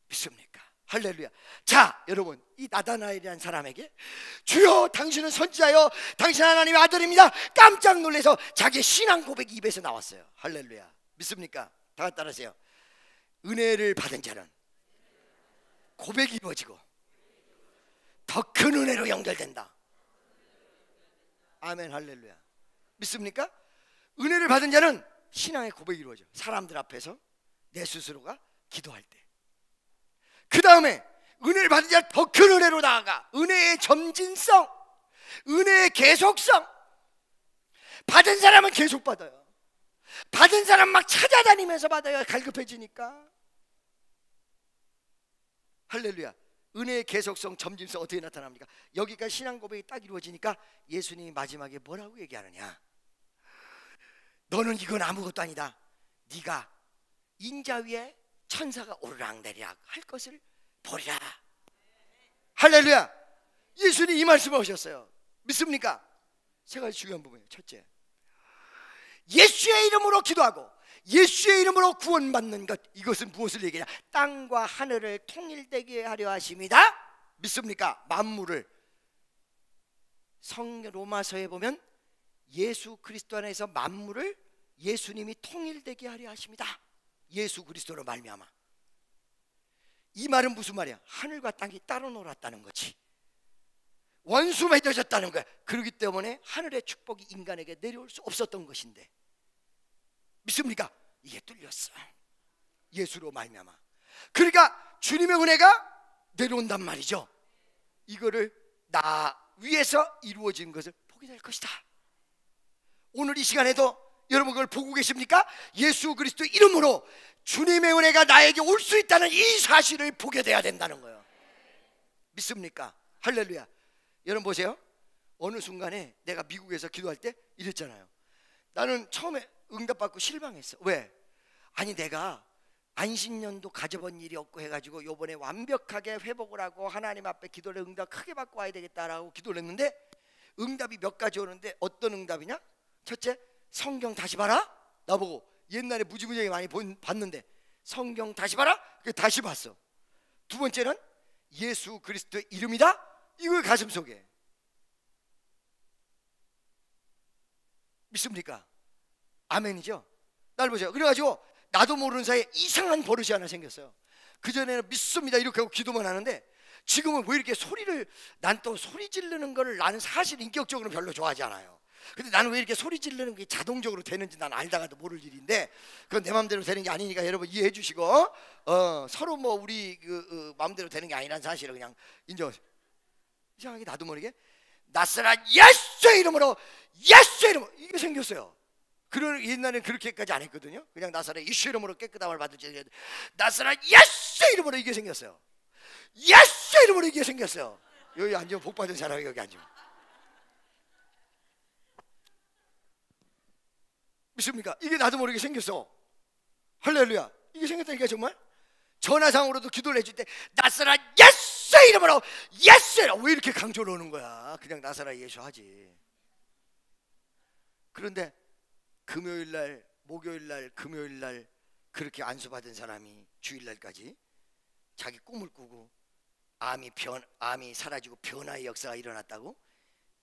Speaker 1: 믿습니까? 할렐루야. 자, 여러분, 이 나다나엘이라는 사람에게 주여 당신은 선지자여 당신 하나님의 아들입니다. 깜짝 놀라서 자기의 신앙 고백이 입에서 나왔어요. 할렐루야. 믿습니까? 다 같이 따라하세요. 은혜를 받은 자는 고백이 이루어지고 더 큰 은혜로 연결된다. 아멘. 할렐루야. 믿습니까? 은혜를 받은 자는 신앙의 고백이 이루어져. 사람들 앞에서 내 스스로가 기도할 때. 그 다음에 은혜를 받은 자는 더 큰 은혜로 나아가. 은혜의 점진성, 은혜의 계속성. 받은 사람은 계속 받아요. 받은 사람 막 찾아다니면서 받아요. 갈급해지니까. 할렐루야. 은혜의 계속성, 점진성 어떻게 나타납니까? 여기가 신앙 고백이 딱 이루어지니까 예수님이 마지막에 뭐라고 얘기하느냐? 너는 이건 아무것도 아니다. 네가 인자 위에 천사가 오르락내리락 할 것을 보리라. 할렐루야. 예수님 이 말씀을 하셨어요. 믿습니까? 세 가지 중요한 부분이에요. 첫째, 예수의 이름으로 기도하고 예수의 이름으로 구원받는 것, 이것은 무엇을 얘기하냐? 땅과 하늘을 통일되게 하려 하십니다. 믿습니까? 만물을. 로마서에 보면 예수 그리스도 안에서 만물을 예수님이 통일되게 하려 하십니다. 예수 그리스도로 말미암아. 이 말은 무슨 말이야? 하늘과 땅이 따로 놀았다는 거지. 원수 맺어졌다는 거야. 그렇기 때문에 하늘의 축복이 인간에게 내려올 수 없었던 것인데, 믿습니까? 이게 뚫렸어. 예수로 말미암아. 그러니까 주님의 은혜가 내려온단 말이죠. 이거를 나 위에서 이루어진 것을 보게 될 것이다. 오늘 이 시간에도 여러분 그걸 보고 계십니까? 예수 그리스도 이름으로 주님의 은혜가 나에게 올 수 있다는 이 사실을 보게 돼야 된다는 거예요. 믿습니까? 할렐루야. 여러분 보세요. 어느 순간에 내가 미국에서 기도할 때 이랬잖아요. 나는 처음에 응답받고 실망했어. 왜? 아니 내가 안식년도 가져본 일이 없고 해가지고 요번에 완벽하게 회복을 하고 하나님 앞에 기도를 응답 크게 받고 와야 되겠다라고 기도를 했는데 응답이 몇 가지 오는데 어떤 응답이냐? 첫째, 성경 다시 봐라. 나보고 옛날에 무지무지하게 많이 봤는데 성경 다시 봐라. 다시 봤어. 두 번째는 예수 그리스도의 이름이다. 이걸 가슴속에. 믿습니까? 아멘이죠? 날 보세요. 그래가지고 나도 모르는 사이에 이상한 버릇이 하나 생겼어요. 그전에는 믿습니다 이렇게 하고 기도만 하는데 지금은 왜 이렇게 난 또 소리 지르는 거를 나는 사실 인격적으로 별로 좋아하지 않아요. 근데 나는 왜 이렇게 소리 지르는 게 자동적으로 되는지 난 알다가도 모를 일인데 그건 내 마음대로 되는 게 아니니까 여러분 이해해 주시고 서로 뭐 우리 마음대로 되는 게 아니란 사실을 그냥 인정. 이상하게 나도 모르게 나사렛 예수의 이름으로 이게 생겼어요. 옛날에는 그렇게까지 안 했거든요. 그냥 나사렛 예수 이름으로 깨끗함을 받을지 나사렛 예수 이름으로 이게 생겼어요. 예수 이름으로 이게 생겼어요. 여기 앉으면 복 받은 사람이 여기 앉으면. 믿습니까? 이게 나도 모르게 생겼어. 할렐루야. 이게 생겼다니까 정말. 전화상으로도 기도를 해줄 때 나사렛 예수 이름으로 왜 이렇게 강조를 하는 거야? 그냥 나사렛 예수 하지. 그런데 금요일날, 목요일날, 금요일날 그렇게 안수받은 사람이 주일날까지 자기 꿈을 꾸고 암이 사라지고 변화의 역사가 일어났다고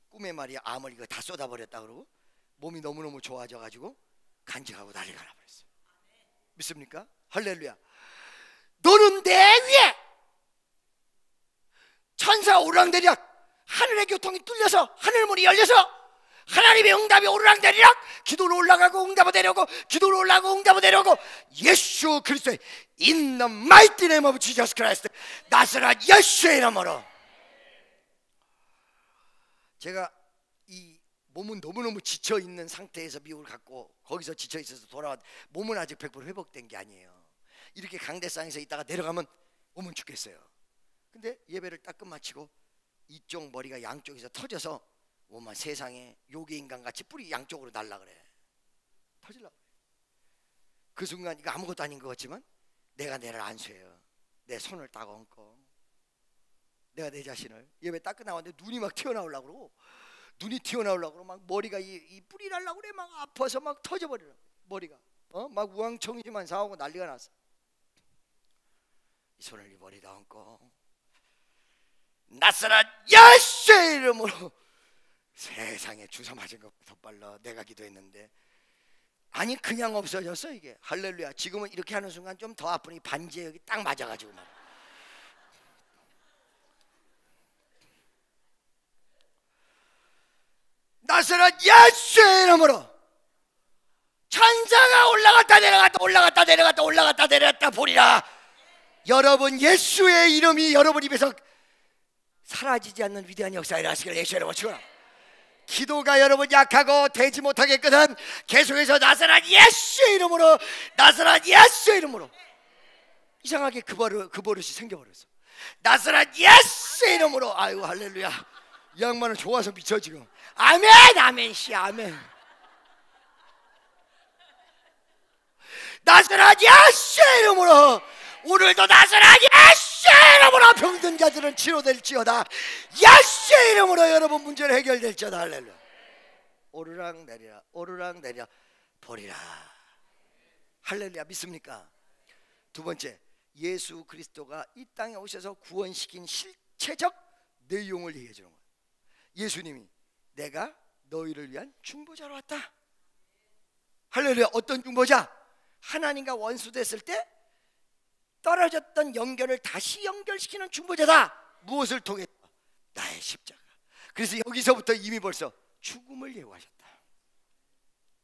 Speaker 1: 꿈에 말이야 암을 이거 다 쏟아버렸다 그러고 몸이 너무너무 좋아져가지고 간직하고 난리가 나버렸어요. 믿습니까? 할렐루야. 너는 내 위에 천사가 오르락내리락 하늘의 교통이 뚫려서 하늘문이 열려서 하나님의 응답이 오르락내리락, 기도로 올라가고 응답을 내려오고, 기도로 올라가고 응답을 내려오고, 예수 그리스도의 In the mighty name of Jesus Christ, 나사렛 예수의 이름으로. 제가 이 몸은 너무너무 지쳐있는 상태에서 미국을 갔고, 거기서 지쳐있어서 돌아왔, 몸은 아직 100% 회복된 게 아니에요. 이렇게 강대상에서 있다가 내려가면 몸은 죽겠어요. 근데 예배를 딱 끝마치고 이쪽 머리가 양쪽에서 터져서 오만 세상에 요괴 인간같이 뿌리 양쪽으로 날라 그래. 터질라고. 그 순간 이거 아무것도 아닌 것 같지만 내가 나를 안수해요. 내 손을 딱 얹고 내가 내 자신을, 예배 딱 끝나왔는데 눈이 막 튀어나오려고 그러고, 눈이 튀어나오려고 그러고, 막 머리가 이 뿌리 날라고 그래. 막 아파서 막 터져버리는 머리가, 막 우왕청이지만 상하고 난리가 났어. 이 손을 이 머리에다 얹고 나사렛 예수의 이름으로, 세상에 주사 맞은 것보다 더 빨라. 내가 기도했는데 아니 그냥 없어졌어 이게. 할렐루야. 지금은 이렇게 하는 순간 좀 더 아프니 반지에 여기 딱 맞아가지고 말. 나사렛 예수의 이름으로 천사가 올라갔다 내려갔다 올라갔다 내려갔다 올라갔다 내려갔다 보리라. 여러분 예수의 이름이 여러분 입에서 사라지지 않는 위대한 역사가 일어나시기를 예수의 이름으로 축원합니다. 기도가 여러분 약하고 되지 못하겠거든 계속해서 나사렛 예수의 이름으로, 나사렛 예수의 이름으로. 이상하게 그 버릇이 생겨버렸어. 나사렛 예수의 이름으로. 아이고 할렐루야. 이 양반은 좋아서 미쳐 지금. 아멘 아멘 씨 아멘. 나사렛 예수의 이름으로, 오늘도 나사렛 예수의 이름으로 병든 자들은 치료될지어다. 예수의 이름으로 여러분 문제를 해결될지어다. 할렐루야. 오르락 내리라 오르락 내리라 보리라. 할렐루야. 믿습니까? 두 번째, 예수 그리스도가 이 땅에 오셔서 구원시킨 실체적 내용을 얘기해 주는 거예요. 예수님이 내가 너희를 위한 중보자로 왔다. 할렐루야. 어떤 중보자? 하나님과 원수됐을 때 떨어졌던 연결을 다시 연결시키는 중보자다. 무엇을 통해? 나의 십자가. 그래서 여기서부터 이미 벌써 죽음을 예고하셨다.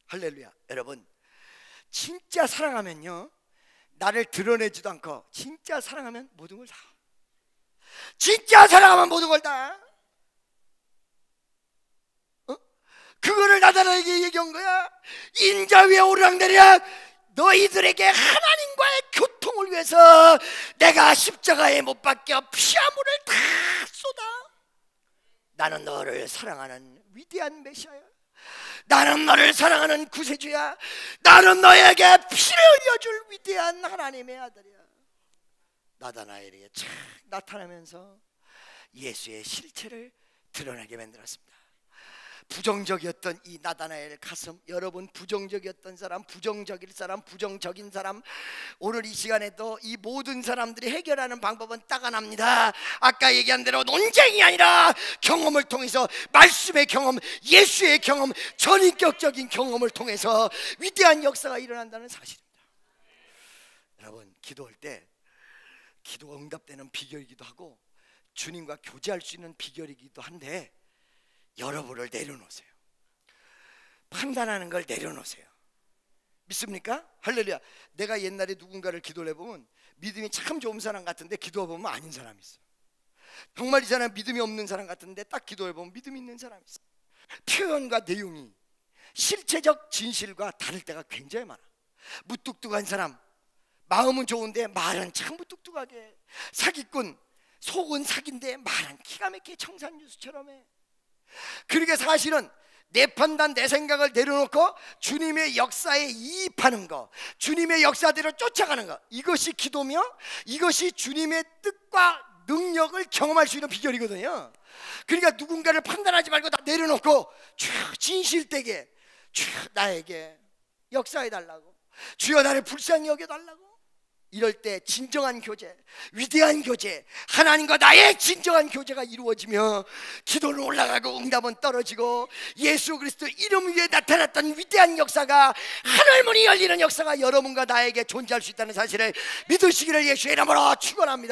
Speaker 1: 할렐루야. 여러분 진짜 사랑하면요, 나를 드러내지도 않고 진짜 사랑하면 모든 걸 다, 진짜 사랑하면 모든 걸 다, 그거를 나타나게 얘기한 거야. 인자 위에 오르락내리락 너희들에게 하나님과의 교통을 위해서 내가 십자가에 못 박혀 피아물을 다 쏟아. 나는 너를 사랑하는 위대한 메시아야. 나는 너를 사랑하는 구세주야. 나는 너에게 피를 흘려줄 위대한 하나님의 아들이야. 나다나엘에게 착 나타나면서 예수의 실체를 드러나게 만들었습니다. 부정적이었던 이 나다나엘 가슴, 여러분 부정적이었던 사람, 부정적일 사람, 부정적인 사람, 오늘 이 시간에도 이 모든 사람들이 해결하는 방법은 딱 하나입니다. 아까 얘기한 대로 논쟁이 아니라 경험을 통해서, 말씀의 경험, 예수의 경험, 전인격적인 경험을 통해서 위대한 역사가 일어난다는 사실입니다. 여러분 기도할 때 기도가 응답되는 비결이기도 하고 주님과 교제할 수 있는 비결이기도 한데, 여러분을 내려놓으세요. 판단하는 걸 내려놓으세요. 믿습니까? 할렐루야. 내가 옛날에 누군가를 기도를 해보면 믿음이 참 좋은 사람 같은데 기도해보면 아닌 사람이 있어. 정말 이 사람 믿음이 없는 사람 같은데 딱 기도해보면 믿음이 있는 사람이 있어. 표현과 내용이 실체적 진실과 다를 때가 굉장히 많아. 무뚝뚝한 사람, 마음은 좋은데 말은 참 무뚝뚝하게, 사기꾼, 속은 사기인데 말은 기가 막히게 청산유수처럼 해. 그러니까 사실은 내 판단, 내 생각을 내려놓고 주님의 역사에 이입하는 거, 주님의 역사대로 쫓아가는 거, 이것이 기도며 이것이 주님의 뜻과 능력을 경험할 수 있는 비결이거든요. 그러니까 누군가를 판단하지 말고 다 내려놓고 진실되게 나에게 역사해달라고, 주여 나를 불쌍히 여겨달라고. 이럴 때 진정한 교제, 위대한 교제, 하나님과 나의 진정한 교제가 이루어지며 기도는 올라가고 응답은 떨어지고 예수 그리스도 이름 위에 나타났던 위대한 역사가, 하늘문이 열리는 역사가 여러분과 나에게 존재할 수 있다는 사실을 믿으시기를 예수의 이름으로 축원합니다.